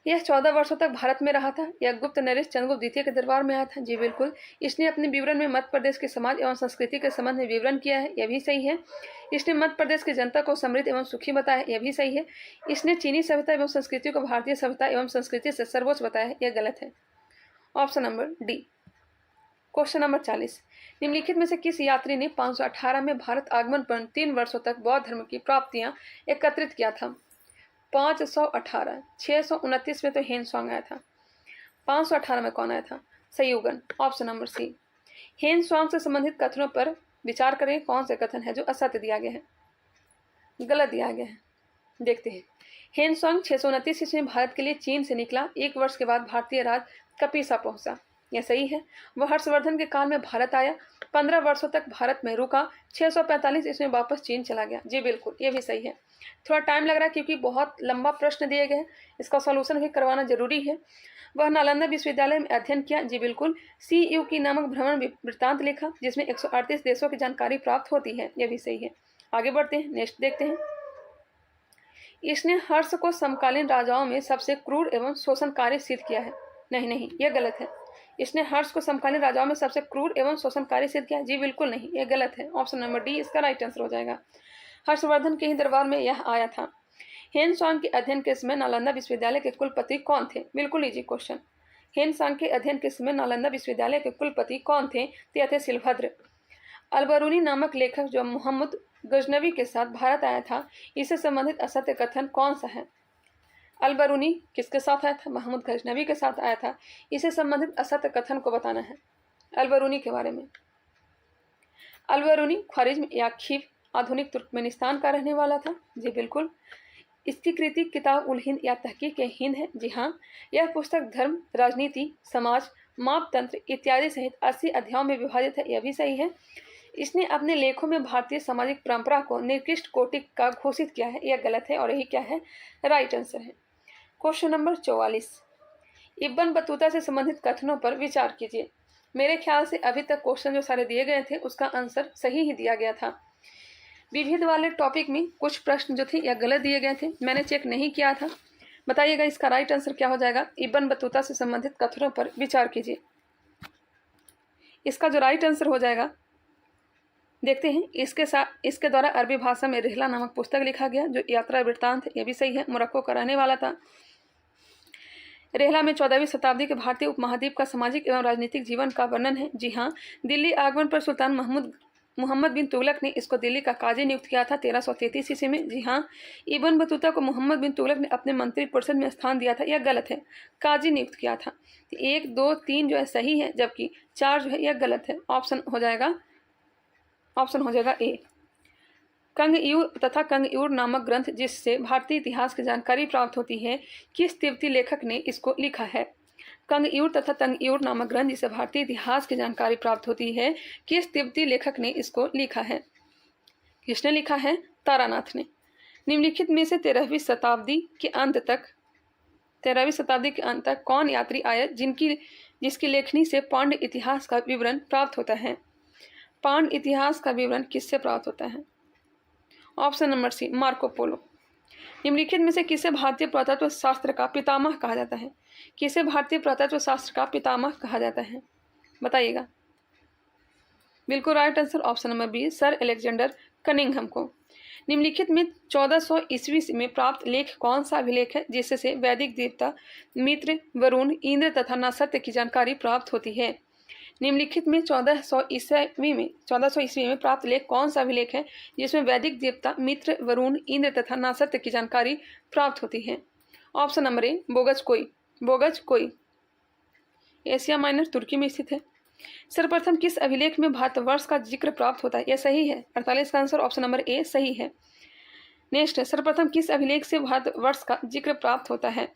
यह 14 वर्षों तक भारत में रहा था। यह गुप्त नरेश चंद्रगुप्त द्वितीय के दरबार में आया था। जी बिल्कुल। इसने अपने विवरण में मध्य प्रदेश के समाज एवं संस्कृति के संबंध में विवरण किया है। यह भी सही है। इसने मध्य प्रदेश की जनता को समृद्ध एवं सुखी बताया। यह भी सही है। इसने चीनी सभ्यता एवं संस्कृति को भारतीय सभ्यता एवं संस्कृति से सर्वोच्च बताया है। यह गलत है। Option number D. Question number 40। निम्नलिखित में से किस यात्री ने 518 में भारत आगमन पर 3 वर्षों तक बौद्ध धर्म की प्राप्तियां एकत्रित किया था? 518। 629 में तो हेनसोंग आया था। 518 में कौन आया था? सयुगन। ऑप्शन नंबर सी। हेनसोंग से संबंधित कथनों पर विचार करें, कौन से कथन है जो असत्य दिया गया है, गलत दिया गया है? देखते हैं। हेनसोंग 629 ईस्वी में भारत के लिए चीन से निकला। 1 वर्ष के बाद भारतीय राज कपीसा पहुंचा। यह सही है। वह हर्षवर्धन के काल में भारत आया। 15 वर्षों तक भारत में रुका। 645 ईस्वी में वापस चीन चला गया। जी बिल्कुल, ये भी सही है। थोड़ा टाइम लग रहा है क्योंकि बहुत लंबा प्रश्न दिए गए हैं, इसका सॉल्यूशन भी करवाना जरूरी है। वह नालंदा विश्वविद्यालय में अध्ययन किया। जी बिल्कुल। CU की नामक भ्रमण वृत्तांत लिखा जिसमें 138 देशों की जानकारी प्राप्त होती है। यह भी सही है। आगे बढ़ते हैं, नेक्स्ट देखते हैं। इसने हर्ष को समकालीन राजाओं में सबसे क्रूर एवं शोषणकारी सिद्ध किया है। नहीं, यह गलत है। इसने हर्ष को समकालीन राजाओं में सबसे क्रूर एवं शोषणकारी सिद्ध किया। जी बिल्कुल नहीं, यह गलत है। ऑप्शन नंबर डी इसका राइट आंसर हो जाएगा। हर्षवर्धन के ही दरबार में यह आया था। हेनसोंग के अध्ययन के समय नालंदा विश्वविद्यालय के कुलपति कौन थे? बिल्कुल इजी क्वेश्चन। हेनसोंग के अध्ययन के समय नालंदा विश्वविद्यालय के कुलपति कौन थे? ते थे सिलभद्र। अलबरूनी नामक लेखक जो मोहम्मद गजनवी के साथ भारत आया था, इससे संबंधित असत्य कथन कौन सा है? अलबरूनी किसके साथ आया था? मोहम्मद गजनवी के साथ आया था। इससे संबंधित असत्य कथन को बताना है अलबरूनी के बारे में। अलबरूनी ख्वारिज्म या खीव आधुनिक तुर्कमेनिस्तान का रहने वाला था। जी बिल्कुल। इसकी कृति किताब उल हिंद या तहकीक हिंद है। जी हाँ। यह पुस्तक धर्म, राजनीति, समाज, मापतंत्र इत्यादि सहित 80 अध्यायों में विभाजित है। यह भी सही है। इसने अपने लेखों में भारतीय सामाजिक परंपरा को निकृष्ट कोटि का घोषित किया है। यह गलत है और यही क्या है? राइट आंसर है। Question number 44। इब्न बतूता से संबंधित कथनों पर विचार कीजिए। मेरे ख्याल से अभी तक क्वेश्चन जो सारे दिए गए थे उसका आंसर सही ही दिया गया था। विविध वाले टॉपिक में कुछ प्रश्न जो थे या गलत दिए गए थे, मैंने चेक नहीं किया था। बताइएगा इसका राइट आंसर क्या हो जाएगा? इब्न बतूता से संबंधित कथनों पर विचार कीजिए। इसका जो राइट आंसर हो जाएगा देखते हैं। इसके द्वारा अरबी भाषा में रिहला नामक पुस्तक लिखा गया जो यात्रा वृत्तांत। यह भी सही है। मोरक्को का रहने वाला था। रेहला में 14वीं शताब्दी के भारतीय उपमहाद्वीप का सामाजिक एवं राजनीतिक जीवन का वर्णन है। जी हाँ। दिल्ली आगमन पर सुल्तान मोहम्मद बिन तुगलक ने इसको दिल्ली का काजी नियुक्त किया था 1333 ईस्वी में। जी हाँ। इब्न बतूता को मोहम्मद बिन तुगलक ने अपने मंत्री परिषद में स्थान दिया था। यह गलत है। काजी नियुक्त किया था। 1, 2, 3 जो है सही है, जबकि 4 जो है यह गलत है। ऑप्शन हो जाएगा ए। कंगयूर तथा कंगयूर नामक ग्रंथ जिससे भारतीय इतिहास की जानकारी प्राप्त होती है, किस तिब्बती लेखक ने इसको लिखा है? कंगयूर तथा तंगयूर नामक ग्रंथ जिससे भारतीय इतिहास की जानकारी प्राप्त होती है, किस तिब्बती लेखक ने इसको लिखा है? किसने लिखा है? तारानाथ ने। निम्नलिखित में से 13वीं शताब्दी के अंत तक कौन यात्री आया जिसकी लेखनी से पांड्य इतिहास का विवरण प्राप्त होता है? पांड्य इतिहास का विवरण किससे प्राप्त होता है? Option number C, Marco Polo. निम्नलिखित में से किसे भारतीय पुरातत्व शास्त्र का पितामह कहा जाता है? किसे भारतीय पुरातत्व शास्त्र का पितामह कहा जाता है? बताइएगा। बिल्कुल right answer option number B, sir Alexander Cunningham को। निम्नलिखित में 1400 ईस्वी में प्राप्त लेख कौन सा अभिलेख है जिससे वैदिक देवता मित्र, वरुण, इंद्र तथा नक्षत्र की जानकारी प्राप्त होती है? निम्नलिखित में 1400 ईस्वी में प्राप्त लेख कौन सा अभिलेख है जिसमें वैदिक देवता मित्र, वरुण, इंद्र तथा नक्षत्र की जानकारी प्राप्त होती है? ऑप्शन नंबर ए, बोगज कोई एशिया माइनर तुर्की में स्थित है। सर्वप्रथम किस अभिलेख में भारतवर्ष का जिक्र प्राप्त होता है? यह सही है। 48 का आंसर ऑप्शन नंबर ए सही है। नेक्स्ट है, सर्वप्रथम किस अभिलेख से भारतवर्ष का जिक्र प्राप्त होता है?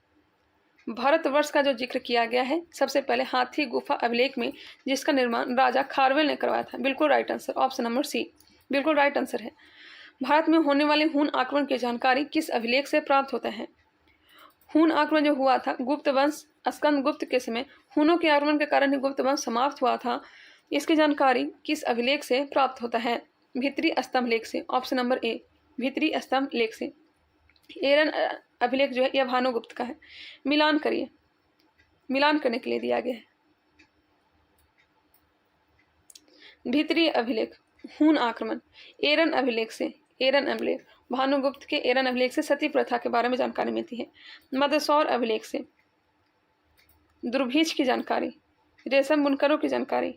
भारतवर्ष का जो जिक्र किया गया है सबसे पहले हाथी गुफा अभिलेख में, जिसका निर्माण राजा खारवेल ने करवाया था। बिल्कुल right answer, option number C बिल्कुल राइट आंसर है। भारत में होने वाले हून आक्रमण की जानकारी किस अभिलेख से प्राप्त होता है? हून आक्रमण जो हुआ था गुप्त वंश स्कंद गुप्त के समय, हूनों के आक्रमण के कारण ही गुप्त वंश समाप्त हुआ था। इसकी जानकारी किस अभिलेख से प्राप्त होता है? भीतरी स्तंभ लेख से, ऑप्शन नंबर ए भीतरी स्तंभ लेख से। एरन अभिलेख जो है यह भानुगुप्त का है। मिलान करिए, मिलान करने के लिए दिया गया है। भीतरी अभिलेख हून आक्रमण, एरन अभिलेख से, एरन अभिलेख भानुगुप्त के एरन अभिलेख से सती प्रथा के बारे में जानकारी मिलती है। मदसौर अभिलेख से दुर्भिक्ष की जानकारी, रेशम बुनकरों की जानकारी,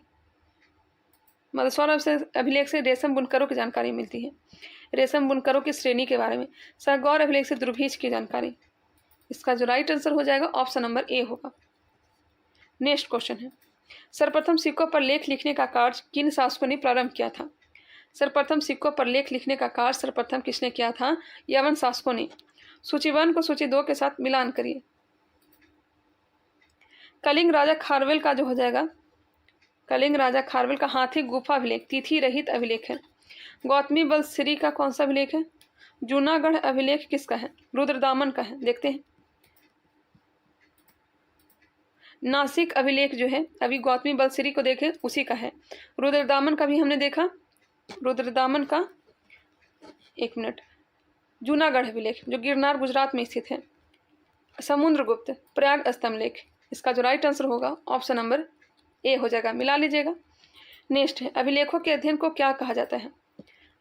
मदसौर अभिलेख से रेशम बुनकरों की जानकारी मिलती है, रेशम बुनकरों की श्रेणी के बारे में। सरगौर अभिलेख से दुर्भिक्ष की जानकारी। इसका जो राइट आंसर हो जाएगा ऑप्शन नंबर ए होगा। नेक्स्ट क्वेश्चन है, सर्वप्रथम सिक्कों पर लेख लिखने का कार्य किन शासकों ने प्रारंभ किया था? सर्वप्रथम सिक्कों पर लेख लिखने का कार्य सर्वप्रथम किसने किया था? यवन शासकों ने। सूची 1 को सूची 2 के साथ मिलान करिए। कलिंग राजा खारवेल का जो हो जाएगा, कलिंग राजा खारवेल का हाथी गुफा अभिलेख तिथि रहित अभिलेख है। गौतमी बलश्री का कौन सा अभिलेख है? जूनागढ़ अभिलेख किसका है? रुद्रदामन का है। देखते हैं, नासिक अभिलेख जो है अभी गौतमी बलश्री को देखें उसी का है। रुद्रदामन का भी हमने देखा, रुद्रदामन का 1 मिनट, जूनागढ़ अभिलेख जो गिरनार गुजरात में स्थित है। समुद्रगुप्त प्रयाग स्तंभ लेख, इसका जो राइट आंसर होगा ऑप्शन नंबर ए हो जाएगा, मिला लीजिएगा। नेक्स्ट है, अभिलेखों के अध्ययन को क्या कहा जाता है?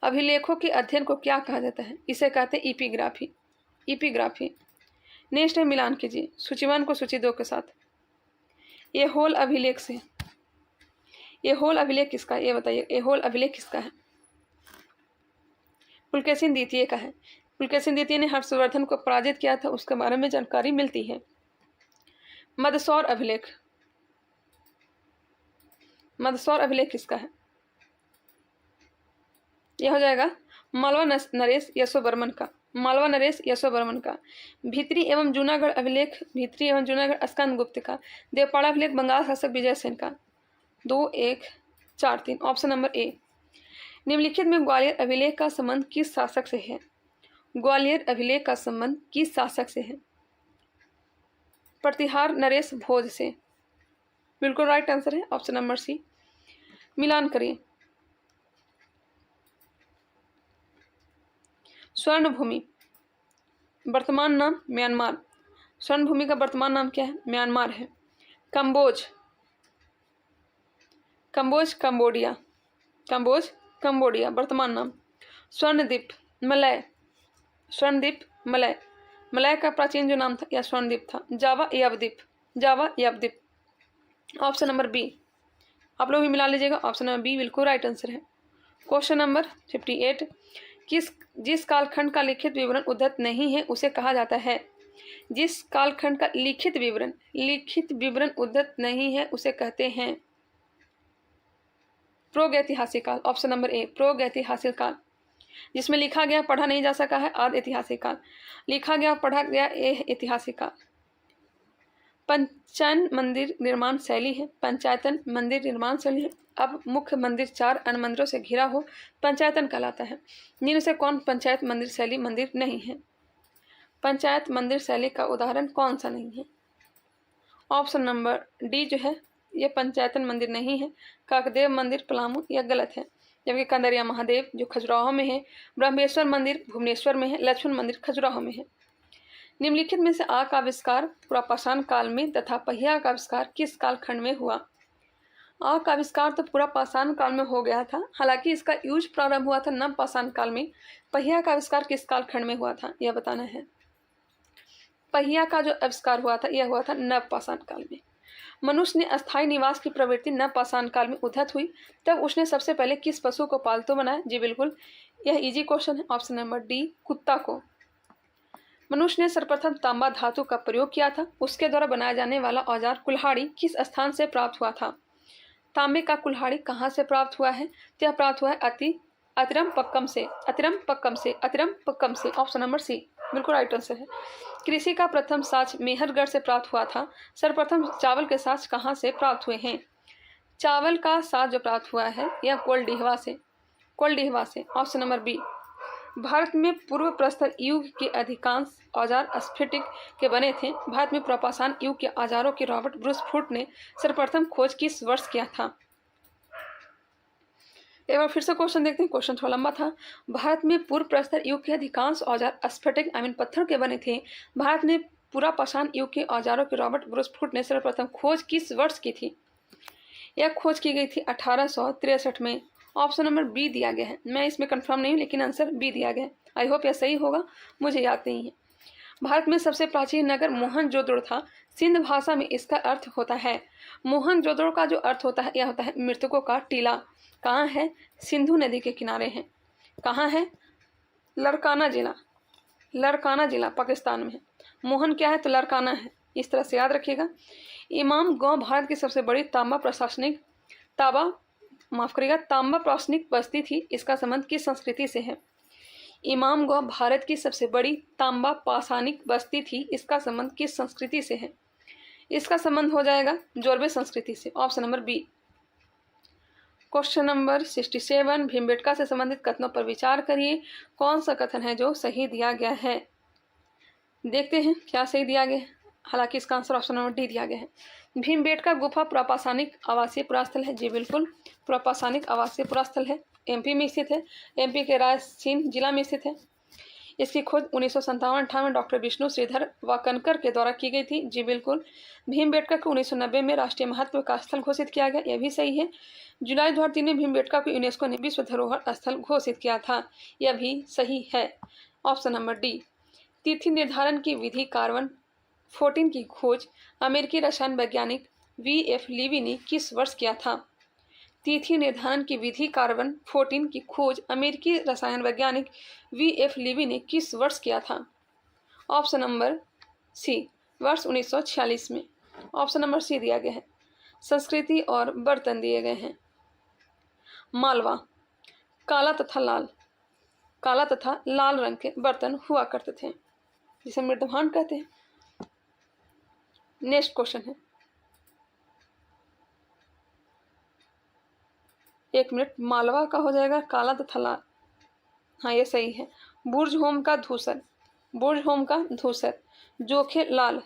अभिलेखों के अध्ययन को क्या कहा जाता है? इसे कहते हैं इपिग्राफी, इपिग्राफी। नेक्स्ट है, मिलान कीजिए सूची 1 को सूची 2 के साथ। ये होल अभिलेख से, ये होल अभिलेख किसका है? ये बताइए, ये होल अभिलेख किसका है? पुलकेशिन द्वितीय का है। पुलकेशिन द्वितीय ने हर्षवर्धन को पराजित किया था, उसके बारे में जानकारी मिलती है। मदसौर अभिलेख, मदसौर अभिलेख किसका है? यह हो जाएगा मालवा नरेश यशोवर्मन का, मालवा नरेश यशोवर्मन का। भीतरी एवं जूनागढ़ अभिलेख, भीतरी एवं जूनागढ़ स्कंद गुप्त का। देवपाड़ा अभिलेख बंगाल शासक विजय सेन का। 2, 1, 4, 3, ऑप्शन नंबर ए। निम्नलिखित में ग्वालियर अभिलेख का संबंध किस शासक से है? ग्वालियर अभिलेख का संबंध किस शासक से है? प्रतिहार नरेश भोज से। बिल्कुल राइट आंसर है ऑप्शन नंबर सी, मिलान करिए। स्वर्ण भूमि वर्तमान नाम म्यांमार, स्वर्ण भूमि का वर्तमान नाम क्या है? म्यांमार है। कंबोज, कंबोज कंबोडिया, कंबोज कंबोडिया वर्तमान नाम। Swarnadweep Malay, Swarnadweep Malay, Malay का प्राचीन जो नाम था यह स्वर्णद्वीप था। जावा यवद्वीप, जावा यवद्वीप, ऑप्शन नंबर बी। आप लोग भी मिला लीजिएगा, ऑप्शन नंबर बी बिल्कुल राइट आंसर है। क्वेश्चन नंबर 58, जिस कालखंड का लिखित विवरण उद्धत नहीं है उसे कहा जाता है? जिस कालखंड का लिखित विवरण उद्धत नहीं है उसे कहते हैं प्रागैतिहासिक काल, ऑप्शन नंबर ए प्रागैतिहासिक काल। जिसमें लिखा गया पढ़ा नहीं जा सका है आदि ऐतिहासिक काल, लिखा गया पढ़ा गया ऐतिहासिक काल। पंचायन मंदिर निर्माण शैली है, पंचायतन मंदिर निर्माण शैली है। अब मुख्य मंदिर 4 अन्य मंदिरों से घिरा हो पंचायतन कहलाता है। जिनमें से कौन पंचायत मंदिर शैली मंदिर नहीं है? पंचायत मंदिर शैली का उदाहरण कौन सा नहीं है? ऑप्शन नंबर डी जो है ये पंचायतन मंदिर नहीं है। काकदेव मंदिर पलामू यह गलत है, जबकि कंदरिया महादेव जो खजुराहो में है, ब्रह्मेश्वर मंदिर भुवनेश्वर में है, लक्ष्मण मंदिर खजुराहो में है। निम्नलिखित में से आ का आविष्कार पुरापाषाण काल में तथा पहिया का आविष्कार किस कालखंड में हुआ? आ का आविष्कार तो पुरापाषाण काल में हो गया था, हालांकि इसका यूज प्रारंभ हुआ था नवपाषाण काल में। पहिया का आविष्कार किस कालखंड में हुआ था यह बताना है। पहिया का जो आविष्कार हुआ था यह हुआ था नवपाषाण काल में। मनुष्य ने अस्थायी निवास की प्रवृत्ति नवपाषाण काल में उद्धत हुई, तब उसने सबसे पहले किस पशु को पालतू बनाया? जी बिल्कुल, यह इजी क्वेश्चन है, ऑप्शन नंबर डी कुत्ता को। मनुष्य ने सर्वप्रथम तांबा धातु का प्रयोग किया था, उसके द्वारा बनाया जाने वाला औजार कुल्हाड़ी किस स्थान से प्राप्त हुआ था? तांबे का कुल्हाड़ी कहाँ से प्राप्त हुआ है? तो यह प्राप्त हुआ है अति अतिरम पक्कम से, अतिरम पक्कम से, अतिरम पक्कम से। ऑप्शन नंबर सी बिल्कुल राइट आंसर है। कृषि का प्रथम साक्ष्य मेहरगढ़ से प्राप्त हुआ था। सर्वप्रथम चावल के साक्ष्य कहाँ से प्राप्त हुए हैं? चावल का साक्ष्य जो प्राप्त हुआ है यह कोलडीहवा से, कोलडीहवा से। Option number B. भारत में पूर्व प्रस्तर युग के अधिकांश औजार स्फटिक के बने थे। भारत में प्रपाषाण युग के औजारों की रॉबर्ट ब्रूस फुट ने सर्वप्रथम खोज किस वर्ष किया था? एक बार फिर से क्वेश्चन देखते हैं, क्वेश्चन थोड़ा लंबा था। भारत में पूर्व प्रस्तर युग के अधिकांश औजार स्फटिक पत्थर के बने थे। भारत में पुरापाषाण युग के औजारों की रॉबर्ट ब्रूस फुट ने सर्वप्रथम खोज किस वर्ष की थी? यह खोज की गई थी 1863 में। ऑप्शन नंबर बी दिया गया है। मैं इसमें कंफर्म नहीं हूँ लेकिन आंसर बी दिया गया है। आई होप यह सही होगा, मुझे याद नहीं है। भारत में सबसे प्राचीन नगर मोहनजोदड़ो था। सिंध भाषा में इसका अर्थ होता है, मोहनजोदड़ो का जो अर्थ होता है यह होता है मृतकों का टीला। कहाँ है? सिंधु नदी के किनारे है। कहाँ है? लड़काना जिला, लड़काना जिला पाकिस्तान में है। मोहन क्या है? तो लड़काना है। इस तरह से याद रखिएगा। इमाम गांव भारत की सबसे बड़ी तांबा प्रशासनिक बस्ती थी। इसका संबंध किस संस्कृति से है? इमाम गांव भारत की सबसे बड़ी तांबा पाषाणिक बस्ती थी। इसका संबंध किस संस्कृति से है? इसका संबंध हो जाएगा जोरबे संस्कृति से। Option number B. Question number 67, Bhimbetka से संबंधित कथनों पर विचार करिए। कौन सा कथन है जो सही दिया गया है? देखते हैं क्या सही दिया गया है। हालांकि इसका आंसर ऑप्शन नंबर डी दिया गया है। भीमबेटका गुफा प्रपाषाणिक आवासीय पुरास्थल है। जी बिल्कुल, प्रपाषाणिक आवासीय पुरास्थल है। एमपी में स्थित है। एमपी के रायसेन जिला में स्थित है। इसकी खोज 1957-58 में डॉक्टर विष्णु श्रीधर वाकनकर के द्वारा की गई थी। जी बिल्कुल। भीमबेटका को 1990 में राष्ट्रीय महत्व का स्थल घोषित किया गया। यह भी सही है। जुलाई 2003 में भीमबेटका को यूनेस्को ने विश्व धरोहर स्थल घोषित किया था। यह भी सही है। Option number D. तिथि निर्धारण की विधि कार्बन 14 की खोज अमेरिकी रसायन वैज्ञानिक VF लीवी ने किस वर्ष किया था? तिथि निर्धारण की विधि कार्बन 14 की खोज अमेरिकी रसायन वैज्ञानिक VF लीवी ने किस वर्ष किया था? ऑप्शन नंबर सी, वर्ष 1946 में। ऑप्शन नंबर सी दिया गया है। संस्कृति और बर्तन दिए गए हैं। मालवा काला तथा लाल रंग के बर्तन हुआ करते थे जिसे मृदभांड कहते हैं। नेक्स्ट क्वेश्चन है, 1 मिनट। मालवा का हो जाएगा काला तथा लाल। हाँ ये सही है। बुर्ज होम का धूसर, जोखे लाल,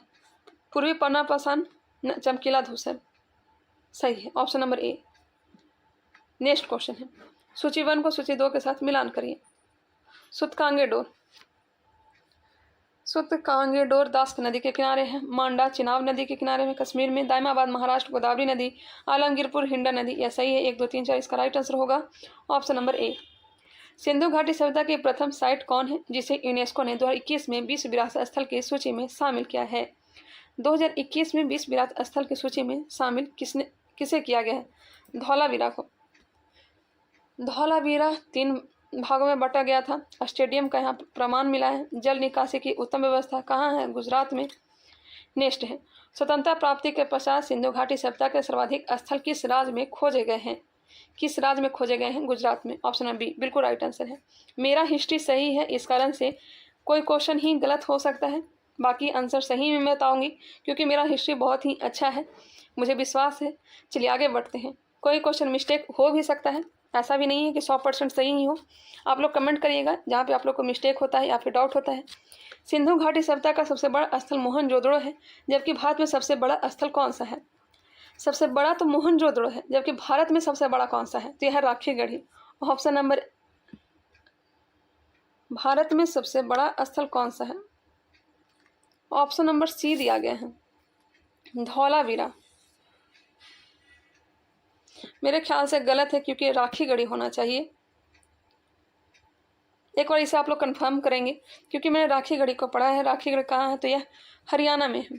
पूर्वी पन्नापाषाण चमकीला धूसर। सही है। ऑप्शन नंबर ए। नेक्स्ट क्वेश्चन है, सूची 1 को सूची 2 के साथ मिलान करिए। सुतकांगेडोर दास नदी के किनारे है। मांडा चिनाब नदी के किनारे में कश्मीर में। दायमाबाद महाराष्ट्र गोदावरी नदी। आलमगीरपुर हिंडा नदी। यह सही है। 1 2 3 4 इसका राइट आंसर होगा ऑप्शन नंबर ए। सिंधु घाटी सभ्यता की प्रथम साइट कौन है जिसे यूनेस्को ने 2021 में विश्व विरासत स्थल की सूची में शामिल किया है? 2021 में विश्व विरासत स्थल की सूची में शामिल किसे किया गया है? धौलावीरा को। धौलावीरा 3 भागों में बांटा गया था। स्टेडियम का यहाँ प्रमाण मिला है। जल निकासी की उत्तम व्यवस्था कहाँ है? गुजरात में। नेक्स्ट है, स्वतंत्रता प्राप्ति के पश्चात सिंधु घाटी सभ्यता के सर्वाधिक स्थल किस राज्य में खोजे गए हैं? गुजरात में। ऑप्शन नंबर बी बिल्कुल राइट आंसर है। मेरा हिस्ट्री सही है, इस कारण से कोई क्वेश्चन ही गलत हो सकता है, बाकी आंसर सही में मैं बताऊंगी क्योंकि मेरा हिस्ट्री बहुत ही अच्छा है, मुझे विश्वास है। चलिए आगे बढ़ते हैं। कोई क्वेश्चन मिस्टेक हो भी सकता है, ऐसा भी नहीं है कि 100% सही ही हो। आप लोग कमेंट करिएगा जहाँ पे आप लोग को मिस्टेक होता है या फिर डाउट होता है। सिंधु घाटी सभ्यता का सबसे बड़ा स्थल मोहनजोदड़ो है, जबकि भारत में सबसे बड़ा स्थल कौन सा है? सबसे बड़ा तो मोहनजोदड़ो है, जबकि भारत में सबसे बड़ा कौन सा है? तो यह है राखीगढ़ी। ऑप्शन नंबर, भारत में सबसे बड़ा स्थल कौन सा है? ऑप्शन नंबर सी दिया गया है, धौलावीरा। मेरे ख्याल से गलत है क्योंकि राखीगढ़ी होना चाहिए। एक बार इसे आप लोग कंफर्म करेंगे क्योंकि मैंने राखीगढ़ी को पढ़ा है। राखीगढ़ी कहाँ है? तो यह हरियाणा में है,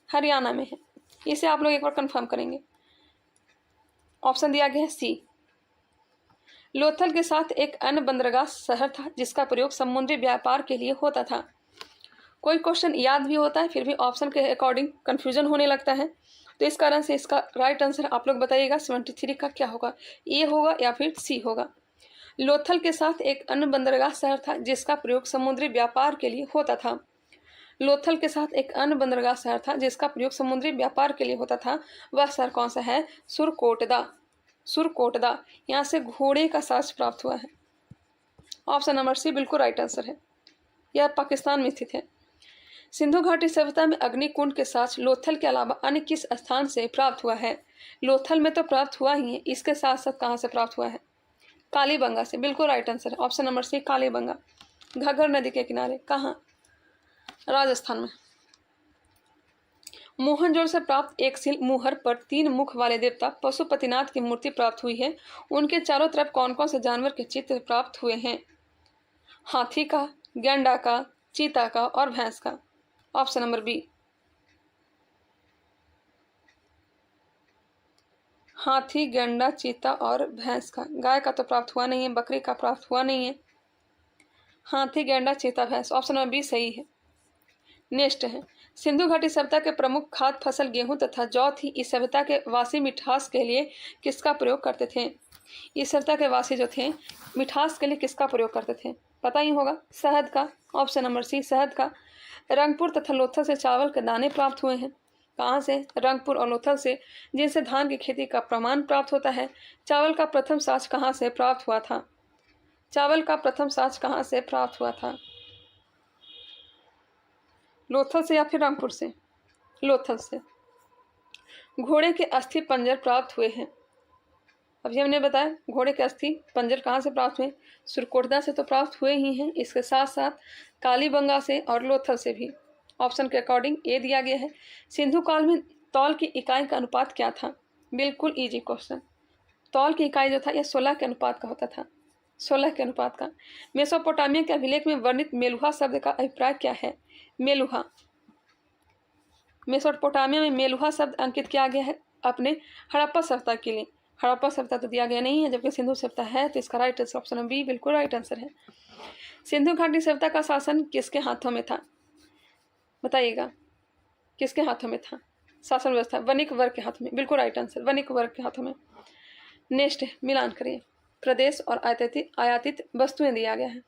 हरियाणा में है। इसे आप लोग एक बार कंफर्म करेंगे। ऑप्शन दिया गया है सी। लोथल के साथ एक अन्य बंदरगाह शहर था जिसका प्रयोग समुद्री व्यापार के लिए होता था। कोई क्वेश्चन याद भी होता है फिर भी ऑप्शन के अकॉर्डिंग कंफ्यूजन होने लगता है, तो इस कारण से इसका राइट आंसर आप लोग बताइएगा 73 का क्या होगा, ए होगा या फिर सी होगा। लोथल के साथ एक अन्य बंदरगाह शहर था जिसका प्रयोग समुद्री व्यापार के लिए होता था। लोथल के साथ एक अन्य बंदरगाह शहर था जिसका प्रयोग समुद्री व्यापार के लिए होता था। वह शहर कौन सा है? सुरकोटदा। सुरकोटदा। यहाँ से घोड़े का साक्ष्य प्राप्त हुआ है। ऑप्शन नंबर सी बिल्कुल राइट आंसर है। यह पाकिस्तान में स्थित है। सिंधु घाटी सभ्यता में अग्निकुंड के साक्ष्य लोथल के अलावा अन्य किस स्थान से प्राप्त हुआ है? लोथल में तो प्राप्त हुआ ही है, इसके साथ साथ कहाँ से प्राप्त हुआ है? कालीबंगा से। बिल्कुल राइट आंसर है। Option number C Kalibangan. Ghaggar नदी के किनारे। कहाँ? राजस्थान में। मोहनजोड़ से प्राप्त एक शिल मुहर पर 3 मुख वाले देवता पशुपतिनाथ की मूर्ति प्राप्त हुई है। उनके चारों तरफ कौन कौन से जानवर के चित्र प्राप्त हुए हैं? हाथी का, गैंडा का, चीता का और भैंस का। Option number B. हाथी, गैंडा, चीता और भैंस का। गाय का तो प्राप्त हुआ नहीं है, बकरी का प्राप्त हुआ नहीं है। हाथी, गैंडा, चीता, भैंस। ऑप्शन नंबर बी सही है। नेक्स्ट है, सिंधु घाटी सभ्यता के प्रमुख खाद्य फसल गेहूं तथा जौ थी। इस सभ्यता के वासी मिठास के लिए किसका प्रयोग करते थे? इस सभ्यता के वासी जो थे मिठास के लिए किसका प्रयोग करते थे? पता ही होगा, शहद का। ऑप्शन नंबर सी शहद का। रंगपुर तथा लोथल से चावल के दाने प्राप्त हुए हैं। कहाँ से? रंगपुर और लोथल से, जिनसे धान की खेती का प्रमाण प्राप्त होता है। चावल का प्रथम साक्ष्य कहाँ से प्राप्त हुआ था? चावल का प्रथम साक्ष्य कहाँ से प्राप्त हुआ था? लोथल से या फिर रंगपुर से? लोथल से। घोड़े के अस्थि पंजर प्राप्त हुए हैं। अभी हमने बताया घोड़े के अस्थि पंजर कहाँ से प्राप्त हुए? सुरकोटदा से तो प्राप्त हुए ही हैं, इसके साथ साथ कालीबंगा से और लोथल से भी। ऑप्शन के अकॉर्डिंग ए दिया गया है। सिंधु काल में तौल की इकाई का अनुपात क्या था? बिल्कुल इजी क्वेश्चन। तौल की इकाई जो था यह 16 के अनुपात का होता था। 16 के अनुपात का। मेसोपोटामिया के अभिलेख में वर्णित मेलुहा शब्द का अभिप्राय क्या है? मेलुहा। मेसोपोटामिया में मेलुहा शब्द अंकित किया गया है अपने हड़प्पा सभ्यता के लिए। हड़प्पा सभ्यता तो दिया गया नहीं है, जबकि सिंधु सभ्यता है, तो इसका राइट आंसर ऑप्शन बी बिल्कुल राइट आंसर है। सिंधु घाटी सभ्यता का शासन किसके हाथों में था? बताइएगा, किसके हाथों में था शासन व्यवस्था? वणिक वर्ग के हाथों में। बिल्कुल राइट आंसर, वणिक वर्ग के हाथों में। नेक्स्ट मिलान करिए। प्रदेश और आयातित वस्तुएं दिया गया है।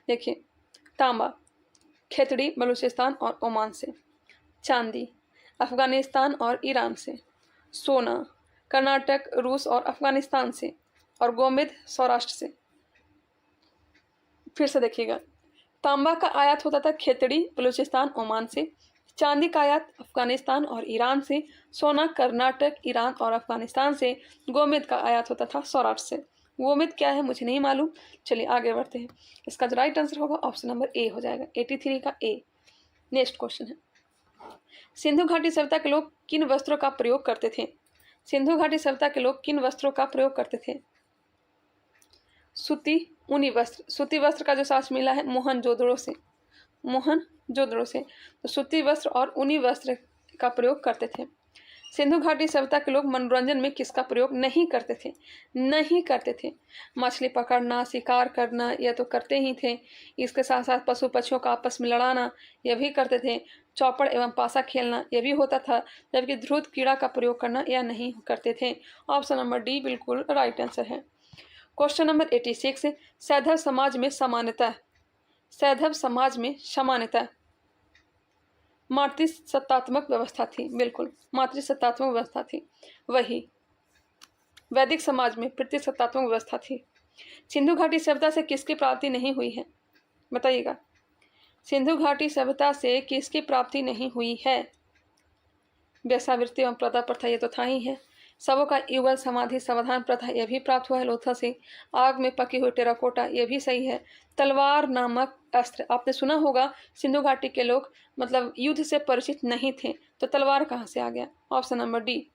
देखिए, तांबा खेतड़ी बलूचिस्तान और ओमान से। चांदी अफगानिस्तान और ईरान से। सोना कर्नाटक, रूस और अफगानिस्तान से। और गोमेद सौराष्ट्र से। फिर से देखिएगा, तांबा का आयात होता था खेतड़ी बलूचिस्तान ओमान से। चांदी का आयात अफगानिस्तान और ईरान से। सोना कर्नाटक, ईरान और अफगानिस्तान से। गोमेद का आयात होता था सौराष्ट्र से। गोमेद क्या है मुझे नहीं मालूम। चलिए आगे बढ़ते हैं। इसका जो राइट आंसर होगा ऑप्शन नंबर ए हो जाएगा, 83 का ए। नेक्स्ट क्वेश्चन है, सिंधु घाटी सभ्यता के लोग किन वस्त्रों का प्रयोग करते थे? सिंधु घाटी सभ्यता के लोग किन वस्त्रों का प्रयोग करते थे? सूती, ऊनी वस्त्र। सूती वस्त्र का जो साक्ष्य मिला है मोहनजोदड़ो से। मोहनजोदड़ो से। तो सूती वस्त्र और ऊनी वस्त्र का प्रयोग करते थे। सिंधु घाटी सभ्यता के लोग मनोरंजन में किसका प्रयोग नहीं करते थे? नहीं करते थे। मछली पकड़ना, शिकार करना यह तो करते ही थे। इसके साथ साथ पशु पक्षियों का आपस में लड़ाना यह भी करते थे। चौपड़ एवं पासा खेलना यह भी होता था। जबकि ध्रुत कीड़ा का प्रयोग करना यह नहीं करते थे। ऑप्शन नंबर डी बिल्कुल राइट आंसर है। क्वेश्चन नंबर 86, सैंधव समाज में समानता। सैंधव समाज में समानता मातृसत्तात्मक व्यवस्था थी। बिल्कुल मातृसत्तात्मक व्यवस्था थी। वही वैदिक समाज में पितृसत्तात्मक व्यवस्था थी। सिंधु घाटी सभ्यता से किसकी प्राप्ति नहीं हुई है? बताइएगा, सिंधु घाटी सभ्यता से किसकी प्राप्ति नहीं हुई है? वेश्यावृत्ति एवं प्रथा प्रथा ये तो था ही है। सबों का युगल समाधि समाधान प्रथा यह भी प्राप्त हुआ है लोथा से। आग में पकी हुई टेराकोटा यह भी सही है। तलवार नामक अस्त्र आपने सुना होगा। सिंधु घाटी के लोग मतलब युद्ध से परिचित नहीं थे, तो तलवार कहाँ से आ गया? Option number D.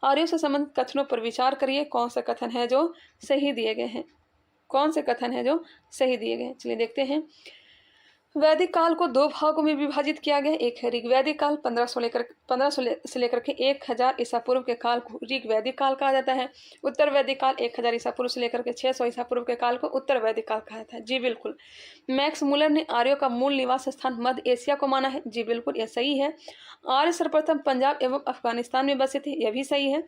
आर्यों से संबंधित कथनों पर विचार करिए, कौन से कथन है जो सही दिए गए हैं? कौन से कथन है जो सही दिए गए हैं? चलिए देखते हैं। वैदिक काल को 2 भागों में विभाजित किया गया। एक है ऋग्वैदिक काल 1500 से लेकर के 1000 ईसा पूर्व के काल को ऋग्वैदिक काल कहा जाता है। उत्तर वैदिक काल 1000 ईसा पूर्व से लेकर के 600 ईसा पूर्व के काल को उत्तर वैदिक काल कहा जाता है। जी बिल्कुल। मैक्स मुलर ने आर्यों का मूल निवास स्थान मध्य एशिया को माना है। जी बिल्कुल यह सही है। आर्य सर्वप्रथम पंजाब एवं अफगानिस्तान में बसे थे। यह भी सही है।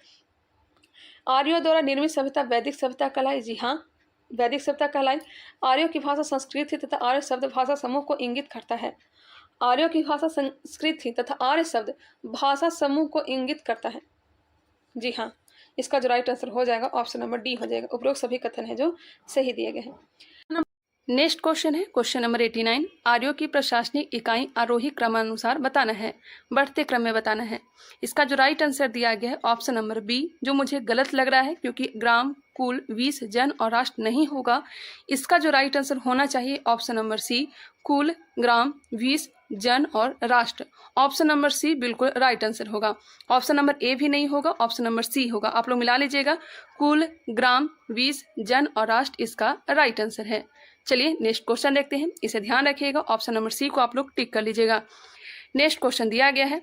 आर्यों द्वारा निर्मित सभ्यता वैदिक सभ्यता कहलाई। जी हाँ, वैदिक सभ्यता कहलाई। आर्यों की भाषा संस्कृत थी तथा आर्य शब्द भाषा समूह को इंगित करता है। आर्यों की भाषा संस्कृत थी तथा आर्य शब्द भाषा समूह को इंगित करता है। जी हाँ, इसका जो राइट आंसर हो जाएगा ऑप्शन नंबर डी हो जाएगा। उपरोक्त सभी कथन है जो सही दिए गए हैं। नेक्स्ट क्वेश्चन है क्वेश्चन नंबर 89। आर्यों की प्रशासनिक इकाई आरोही क्रमानुसार बताना है, बढ़ते क्रम में बताना है। इसका जो राइट आंसर दिया गया है ऑप्शन नंबर बी, जो मुझे गलत लग रहा है क्योंकि ग्राम, कुल, वीस, जन और राष्ट्र नहीं होगा। इसका जो राइट आंसर होना चाहिए ऑप्शन नंबर सी, कुल, ग्राम, वीस, जन और राष्ट्र। ऑप्शन नंबर सी बिल्कुल राइट आंसर होगा। ऑप्शन नंबर ए भी नहीं होगा, ऑप्शन नंबर सी होगा। आप लोग मिला लीजिएगा, कुल, ग्राम, वीस, जन और राष्ट्र इसका राइट आंसर है। चलिए नेक्स्ट क्वेश्चन देखते हैं, इसे ध्यान रखिएगा। ऑप्शन नंबर सी को आप लोग टिक कर लीजिएगा। नेक्स्ट क्वेश्चन दिया गया है,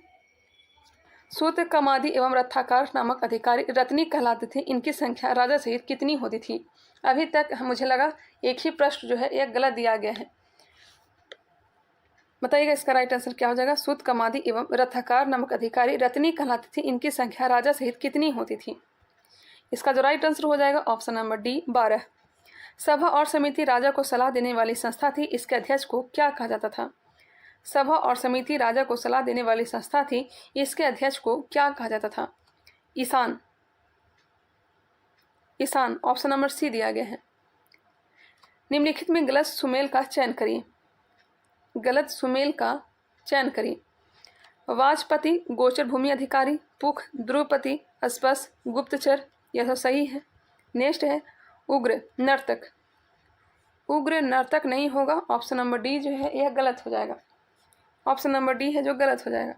सूत्र कमादी एवं रथाकार नामक अधिकारी रत्नी कहलाते थे, इनकी संख्या राजा सहित कितनी होती थी? अभी तक मुझे लगा एक ही प्रश्न जो है एक गलत दिया गया है। बताइएगा इसका राइट आंसर क्या हो जाएगा। सूत कमादी एवं रथाकार नामक अधिकारी रत्नी कहलाते थे, इनकी संख्या राजा सहित कितनी होती थी? इसका जो राइट आंसर हो जाएगा ऑप्शन नंबर डी, 12। सभा और समिति राजा को सलाह देने वाली संस्था थी, इसके अध्यक्ष को क्या कहा जाता था? सभा और समिति राजा को सलाह देने वाली संस्था थी, इसके अध्यक्ष को क्या कहा जाता था? ईशान। ईशान ऑप्शन नंबर सी दिया गया है। निम्नलिखित में गलत सुमेल का चयन करिए। गलत सुमेल का चयन करिए। वाजपति गोचर भूमि अधिकारी, पुख, ध्रुवपति, अस्पष्ट, गुप्तचर, यह तो सही है। नेक्स्ट है उग्र नर्तक। उग्र नर्तक नहीं होगा, ऑप्शन नंबर डी जो है यह गलत हो जाएगा। ऑप्शन नंबर डी है जो गलत हो जाएगा।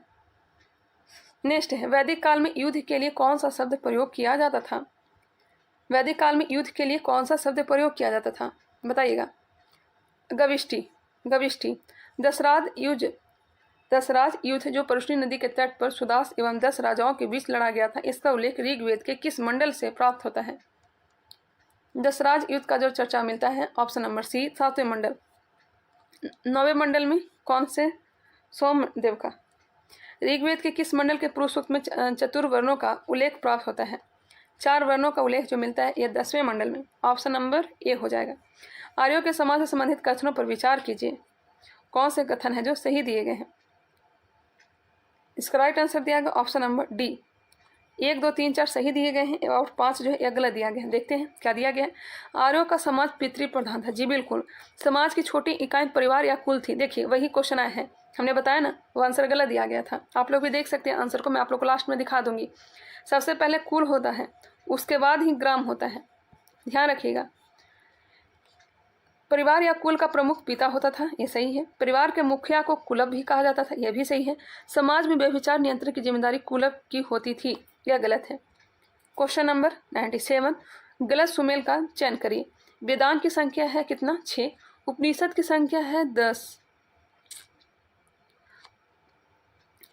नेक्स्ट है वैदिक काल में युद्ध के लिए कौन सा शब्द प्रयोग किया जाता था? वैदिक काल में युद्ध के लिए कौन सा शब्द प्रयोग किया जाता था? बताइएगा। गविष्टि। गविष्टि। दशराज युद्ध जो परशुनी नदी के तट पर सुदास एवं 10 राजाओं के बीच लड़ा गया था, इसका उल्लेख ऋग्वेद के किस मंडल से प्राप्त होता है? दशराज युद्ध का जो चर्चा मिलता है ऑप्शन नंबर सी, 7वें मंडल। 9वें मंडल में कौन से? सोमदेव का। ऋग्वेद के किस मंडल के पुरुष सूक्त में चतुर्वर्णों का उल्लेख प्राप्त होता है? 4 वर्णों का उल्लेख जो मिलता है यह 10वें मंडल में। ऑप्शन नंबर ए हो जाएगा। आर्यों के समाज से संबंधित कथनों पर विचार कीजिए। कौन से कथन है जो सही दिए गए हैं? इसका राइट आंसर दिया गया ऑप्शन नंबर डी। 1, 2, 3, 4 सही दिए गए हैं और 5 जो है यह गलत दिया गया है। देखते हैं क्या दिया गया है। आर्यों का समाज पितृ प्रधान था। जी बिल्कुल। समाज की छोटी इकाई परिवार या कुल थी। देखिए वही क्वेश्चन आया है, हमने बताया ना, वो आंसर गलत दिया गया था। आप लोग भी देख सकते हैं आंसर को, मैं आप लोग को लास्ट में दिखा दूंगी। सबसे पहले कुल होता है, उसके बाद ही ग्राम होता है, ध्यान रखिएगा। परिवार या कुल का प्रमुख पिता होता था, यह सही है। परिवार के मुखिया को कुलप भी कहा जाता था, यह भी सही है। समाज में व्यभिचार नियंत्रण की जिम्मेदारी कुलप की होती थी, यह गलत है। क्वेश्चन नंबर 97, गलत सुमेल का चयन करिए। वेदांत की संख्या है कितना? 6। उपनिषद की संख्या है 10।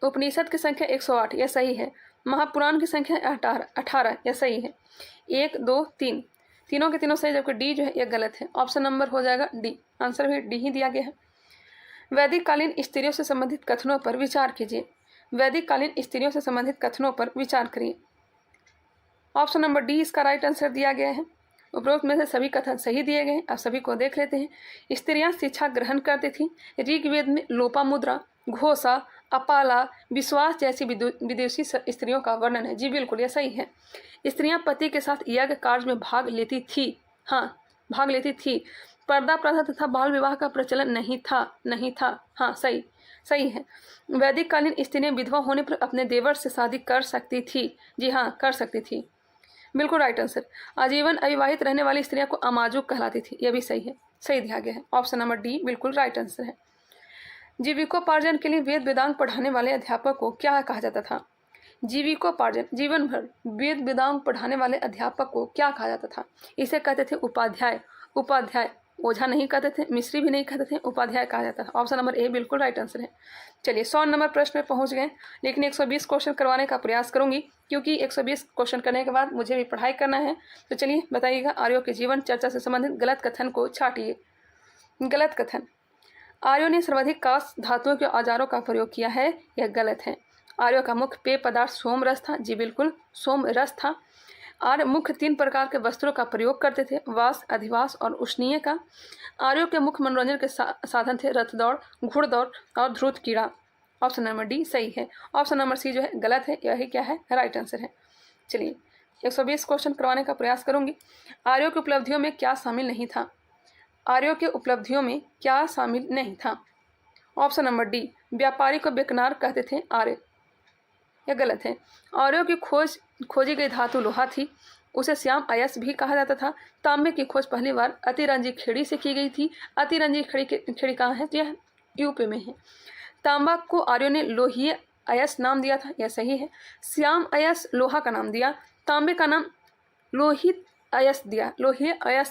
उपनिषद की संख्या 108, यह सही है। महापुराण की संख्या 18, यह सही है। 1, 2, 3 तीनों के तीनों सही, जबकि डी जो है यह गलत है। ऑप्शन नंबर हो जाएगा डी। आंसर भी डी ही दिया गया है। वैदिक कालीन स्त्रियों से संबंधित कथनों पर विचार कीजिए। वैदिक कालीन स्त्रियों से संबंधित कथनों पर विचार करिए। ऑप्शन नंबर डी इसका राइट आंसर दिया गया है। उपरोक्त में से सभी कथन सही दिए गए हैं, आप सभी को देख लेते हैं। स्त्रियां शिक्षा ग्रहण करती थी। ऋग्वेद में लोपामुद्रा, घोषा, अपाला, विश्वास जैसी विदेशी स्त्रियों का वर्णन है। जी बिल्कुल यह सही है। स्त्रियां पति के साथ यज्ञ कार्य में भाग लेती थी। हाँ, भाग लेती थी। पर्दा प्रथा तथा बाल विवाह का प्रचलन नहीं था। हाँ सही है। वैदिक कालीन स्त्रियां विधवा होने पर अपने देवर से शादी कर सकती थी। जी हाँ, कर सकती थी, बिल्कुल राइट आंसर। आजीवन अविवाहित रहने वाली स्त्रियां को अमाजुक कहलाती थी, यह भी सही है, सही दिया गया है। ऑप्शन नंबर डी बिल्कुल राइट आंसर है। जीविकोपार्जन के लिए वेद वेदांग पढ़ाने वाले अध्यापक को क्या कहा जाता था? जीविकोपार्जन, जीवन भर वेद वेदांग पढ़ाने वाले अध्यापक को क्या कहा जाता था? इसे कहते थे उपाध्याय। उपाध्याय, ओझा नहीं कहते थे, मिस्त्री भी नहीं कहते थे, उपाध्याय कहा जाता था। ऑप्शन नंबर ए बिल्कुल राइट आंसर है। चलिए 100 नंबर प्रश्न में पहुंच गए, लेकिन 120 क्वेश्चन करवाने का प्रयास करूंगी, क्योंकि 120 क्वेश्चन करने के बाद मुझे भी पढ़ाई करना है। तो चलिए बताइएगा, आर्यों के जीवन चर्चा से संबंधित गलत कथन को छाटिए। गलत कथन, आर्यों ने सर्वाधिक कांस धातुओं के औजारों का प्रयोग किया है, यह गलत है। आर्यों का मुख्य पेय पदार्थ सोम रस था। जी बिल्कुल, सोम रस था। आर्य मुख्य 3 प्रकार के वस्त्रों का प्रयोग करते थे, वास, अधिवास और उष्णीय का। आर्यों के मुख्य मनोरंजन के साधन थे रथ दौड़, घुड़दौड़ और ध्रुव क्रीड़ा। ऑप्शन नंबर डी सही है। ऑप्शन नंबर सी जो है गलत है, यही क्या है, राइट आंसर है। चलिए 120 क्वेश्चन करवाने का प्रयास करूंगी। आर्यों की उपलब्धियों में क्या शामिल नहीं था? आर्यों के उपलब्धियों में क्या शामिल नहीं था? ऑप्शन नंबर डी, व्यापारी को बेकनार कहते थे आर्य, यह गलत है। आर्यों की खोजी गई धातु लोहा थी, उसे श्याम अयस्क भी कहा जाता था। तांबे की खोज पहली बार अतिरंजी खेड़ी से की गई थी। अतिरंजी खेड़ी कहाँ है? तो यह यूपी में है। तांबा को आर्यों ने लोहीय अयस्क नाम दिया था, यह सही है। श्याम अयस्क लोहा का नाम दिया, तांबे का नाम लोहीय अयस्क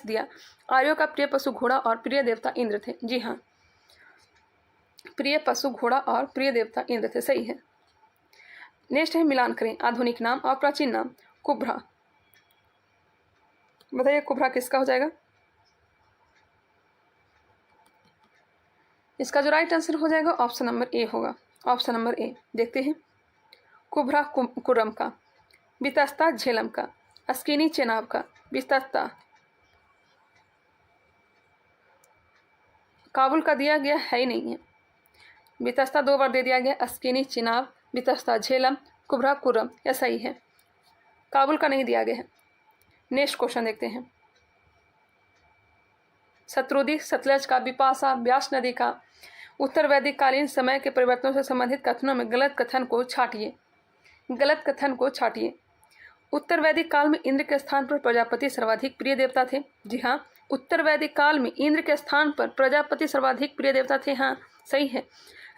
दिया। आर्यों का प्रिय पशु घोड़ा और प्रिय देवता इंद्र थे। जी हाँ, प्रिय पशु घोड़ा और प्रिय देवता इंद्र थे, सही है। नेक्स्ट है मिलान करें आधुनिक नाम और प्राचीन नाम। कुब्रा, बताइए कुब्रा किसका हो जाएगा? इसका जो राइट आंसर हो जाएगा ऑप्शन नंबर ए होगा। ऑप्शन नंबर ए देखते हैं। कुब्रा कुरम का, बितस्ता झेलम का, अस्किनी चेनाब का, बितस्ता काबुल का दिया गया है ही नहीं है। बितस्ता 2 बार दे दिया गया, अस्किनी चिनाब, बितस्ता झेलम, कुब्रा कुरम, यह सही है। काबुल का नहीं दिया गया है। नेक्स्ट क्वेश्चन देखते हैं। शत्रुदी, सतलज का, बिपाशा, ब्यास नदी का उत्तर वैदिक कालीन समय के परिवर्तनों से संबंधित कथनों में गलत कथन को छांटिए। गलत कथन को छांटिए। उत्तर वैदिक काल में इंद्र के स्थान पर प्रजापति सर्वाधिक प्रिय देवता थे। जी हाँ, उत्तर वैदिक काल में इंद्र के स्थान पर प्रजापति सर्वाधिक प्रिय देवता थे। हाँ, सही है।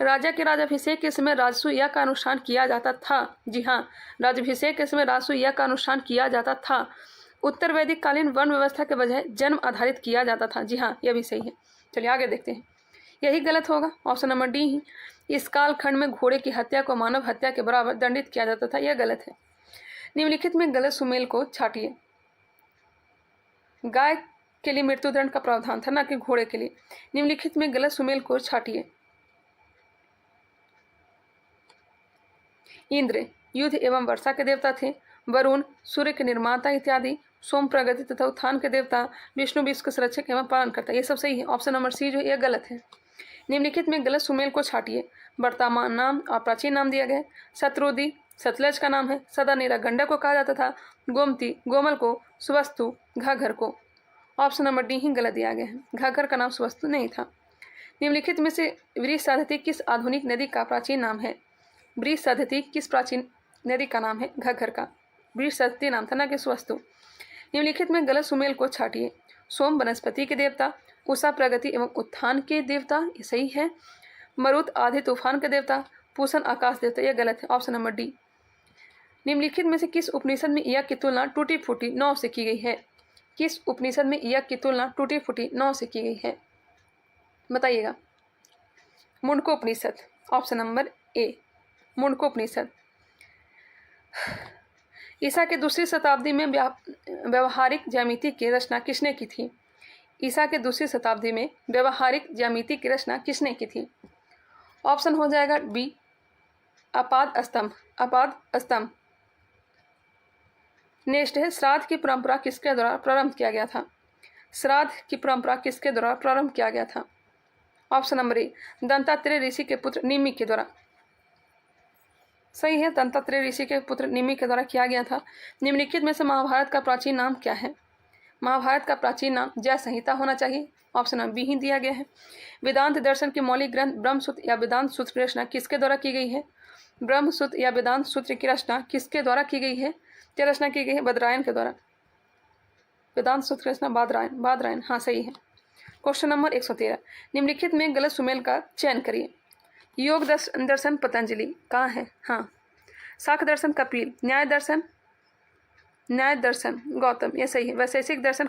राजा के राजाभिषेक के समय राजसूय यज्ञ का अनुष्ठान किया जाता था। जी हाँ, राज्याभिषेक के समय राजसूय यज्ञ का अनुष्ठान किया जाता था। उत्तर वैदिक कालीन वर्ण व्यवस्था के बजाय जन्म आधारित किया जाता था। जी हाँ, यह भी सही है। चलिए आगे देखते हैं। यही गलत होगा, ऑप्शन नंबर डी ही। इस कालखंड में घोड़े की हत्या को मानव हत्या के बराबर दंडित किया जाता था, यह गलत है। निम्नलिखित में गलत सुमेल को छांटिए। गाय के लिए मृत्युदंड का प्रावधान था, न कि घोड़े के लिए। निम्नलिखित में गलत सुमेल को छांटिए। इंद्र युद्ध एवं वर्षा के देवता थे। वरुण सूर्य के निर्माता इत्यादि। सोम प्रगति तथा उत्थान के देवता। विष्णु विश्व के संरक्षक एवं पालन करता, ये सब सही है। ऑप्शन नंबर सी जो यह गलत है। निम्नलिखित में गलत सुमेल को छांटिए। वर्तमान नाम और प्राचीन नाम दिया गया। शत्रुदी सतलज का नाम है। सदानीरा गंडक को कहा जाता था। गोमती गोमल को, सुवस्तु घाघर को। ऑप्शन नंबर डी ही गलत दिया गया है। घाघर का नाम सुवस्तु नहीं था। निम्नलिखित में से वृषाधति किस आधुनिक नदी का प्राचीन नाम है? वृषाधति किस प्राचीन नदी का नाम है? घाघर का। वृषाधति नाम था, न कि सुवस्तु। निम्नलिखित में गलत सुमेल को छांटिए। सोम वनस्पति के देवता, उषा प्रगति एवं उत्थान के देवता, ये सही है। मरुत आधि तूफान के देवता, पूषण आकाश देवता, यह गलत है। Option number D. निम्नलिखित में से किस उपनिषद में यज्ञ की तुलना टूटी फूटी नाव से की गई है? किस उपनिषद में यज्ञ की तुलना टूटी फूटी नाव से की गई है? बताइएगा। मुंडको उपनिषद, ऑप्शन नंबर ए मुंडको उपनिषद। ईसा के दूसरी शताब्दी में व्यवहारिक ज्यामिति की रचना किसने की थी? ईसा के दूसरी शताब्दी में व्यवहारिक ज्यामिति की रचना किसने की थी? ऑप्शन हो जाएगा बी अपाद स्तंभ। अपाद स्तंभ। नेक्स्ट है श्राद्ध की परंपरा किसके द्वारा प्रारंभ किया गया था? श्राद्ध की परंपरा किसके द्वारा प्रारंभ किया गया था? ऑप्शन नंबर ए दंतात्रेय ऋषि के पुत्र निमि के द्वारा। सही है, दंतात्रेय ऋषि के पुत्र निमि के द्वारा किया गया था। निम्नलिखित में से महाभारत का प्राचीन नाम क्या है? महाभारत का प्राचीन नाम जय संहिता होना चाहिए। ऑप्शन नंबर बी ही दिया गया है। वेदांत दर्शन की मौलिक ग्रंथ ब्रह्मसूत्र या वेदांत सूत्र की रचना किसके द्वारा की गई है? ब्रह्मसूत्र या वेदांत सूत्र की रचना किसके द्वारा की गई है? क्या रचना की गई है? बदरायन के द्वारा। वेदांत सूत्र की रचना बादरायन, हाँ सही है। Question number 113। निम्नलिखित में गलत सुमेल का चयन करिए। योग दर्शन पतंजलि कहाँ है? हाँ। शाक्त दर्शन कपिल। न्याय दर्शन गौतम, यह सही है। वैशेषिक दर्शन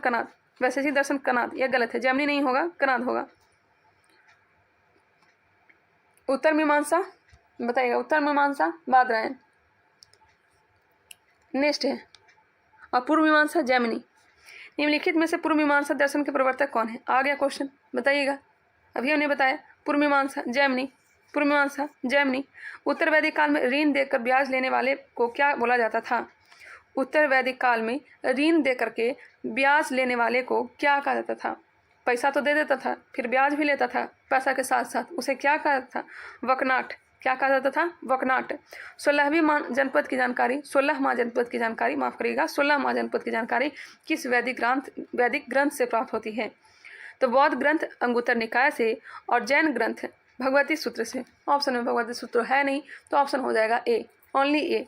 कनाद, यह गलत है। जैमिनी नहीं होगा, कनाद होगा। उत्तर मीमांसा बताइएगा। उत्तर मीमांसा बादरायन। नेक्स्ट है और पूर्व मीमांसा जैमिनी। निम्नलिखित में से पूर्व मीमांसा दर्शन के प्रवर्तक कौन है? आ गया क्वेश्चन, बताइएगा। अभी हमने बताया पूर्व मीमांसा जैमिनी। पूर्व मीमांसा जैमिनी। उत्तर वैदिक काल में ऋण देकर ब्याज लेने वाले को क्या बोला जाता था? उत्तर वैदिक काल में ऋण दे करके ब्याज लेने वाले को क्या कहा जाता था? पैसा तो दे देता था, फिर ब्याज भी लेता था पैसा के साथ साथ, उसे क्या कहा जाता था? वकनाट। क्या कहा जाता था? वकनाट। 16वीं महाजनपद की जानकारी, 16 महाजनपद की जानकारी, माफ करिएगा, 16 महाजनपद की जानकारी किस वैदिक ग्रंथ से प्राप्त होती है? तो बौद्ध ग्रंथ अंगुत्तर निकाय से और जैन ग्रंथ भगवती सूत्र से। ऑप्शन में भगवती सूत्र है नहीं, तो ऑप्शन हो जाएगा ए, ओनली ए।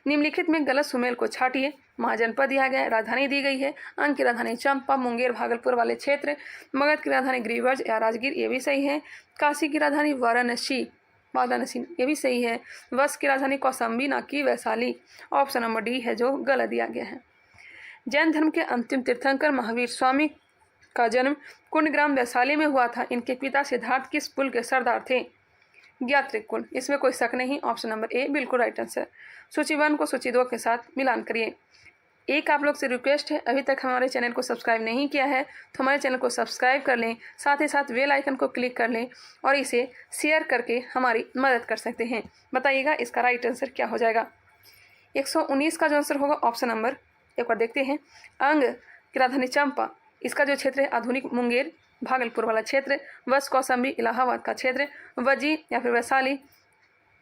निम्नलिखित में गलत सुमेल को छाटिए। महाजनपद दिया गया है, राजधानी दी गई है, अंग की राजधानी चंपा, मुंगेर भागलपुर वाले क्षेत्र, मगध की राजधानी गिरिवर्ज या राजगीर, ये भी सही है। काशी की राजधानी वाराणसी, ये भी सही है। वश की राजधानी कौशाम्बी ना कि वैशाली, ऑप्शन नंबर डी है जो गलत दिया गया है। जैन धर्म के अंतिम तीर्थंकर महावीर स्वामी का जन्म कुंडग्राम वैशाली में हुआ था। इनके पिता सिद्धार्थ किस कुल के सरदार थे? ज्ञात्रिक कुल, इसमें कोई शक नहीं, ऑप्शन नंबर ए बिल्कुल राइट आंसर। सूची 1 को सूची 2 के साथ मिलान करिए। एक आप लोग से रिक्वेस्ट है, अभी तक हमारे चैनल को सब्सक्राइब नहीं किया है तो हमारे चैनल को सब्सक्राइब कर लें, साथ ही साथ बेल आइकन को क्लिक कर लें और इसे शेयर करके हमारी मदद कर सकते हैं। बताइएगा इसका राइट आंसर क्या हो जाएगा? 119 का जो आंसर होगा ऑप्शन नंबर, एक बार देखते हैं, अंग की राजधानी चंपा, इसका जो क्षेत्र है आधुनिक मुंगेर भागलपुर वाला क्षेत्र, वश कौशाम्बी इलाहाबाद का क्षेत्र, वजी या फिर वैशाली,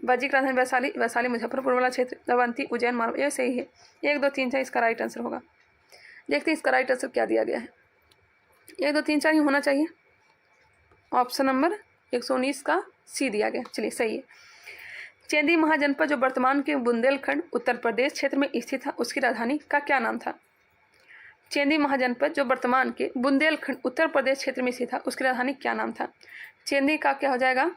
वजी की राजधानी वैशाली मुजफ्फरपुर वाला क्षेत्र, अवंती उज्जैन मालवा, ये सही है। 1 2 3 4 इसका राइट आंसर होगा। देखते हैं इसका राइट आंसर क्या दिया गया है। 1 2 3 4 ही होना चाहिए। ऑप्शन नंबर 119 का सी दिया गया, चलिए सही है। चेंदी महाजनपद जो वर्तमान के बुंदेलखंड उत्तर प्रदेश क्षेत्र में स्थित था, उसकी राजधानी का क्या नाम था? चेंदी महाजनपद जो वर्तमान के बुंदेलखंड उत्तर प्रदेश क्षेत्र में स्थित था, उसकी राजधानी क्या नाम था? चेंदी का क्या हो जाएगा?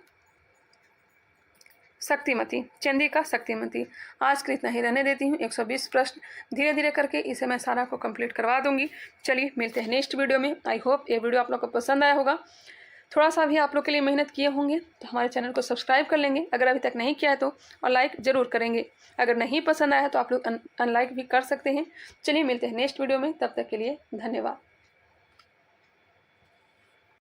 शक्तिमती, चेंदी का शक्तिमती। आज के इतना ही रहने देती हूँ। 120 प्रश्न धीरे धीरे करके इसे मैं सारा को कंप्लीट करवा दूंगी। चलिए मिलते हैं नेक्स्ट वीडियो में। आई होप ये वीडियो आप लोग को पसंद आया होगा। थोड़ा सा भी आप लोग के लिए मेहनत किए होंगे तो हमारे चैनल को सब्सक्राइब कर लेंगे अगर अभी तक नहीं किया है तो, और लाइक ज़रूर करेंगे। अगर नहीं पसंद आया तो आप लोग अनलाइक भी कर सकते हैं। चलिए मिलते हैं नेक्स्ट वीडियो में, तब तक के लिए धन्यवाद।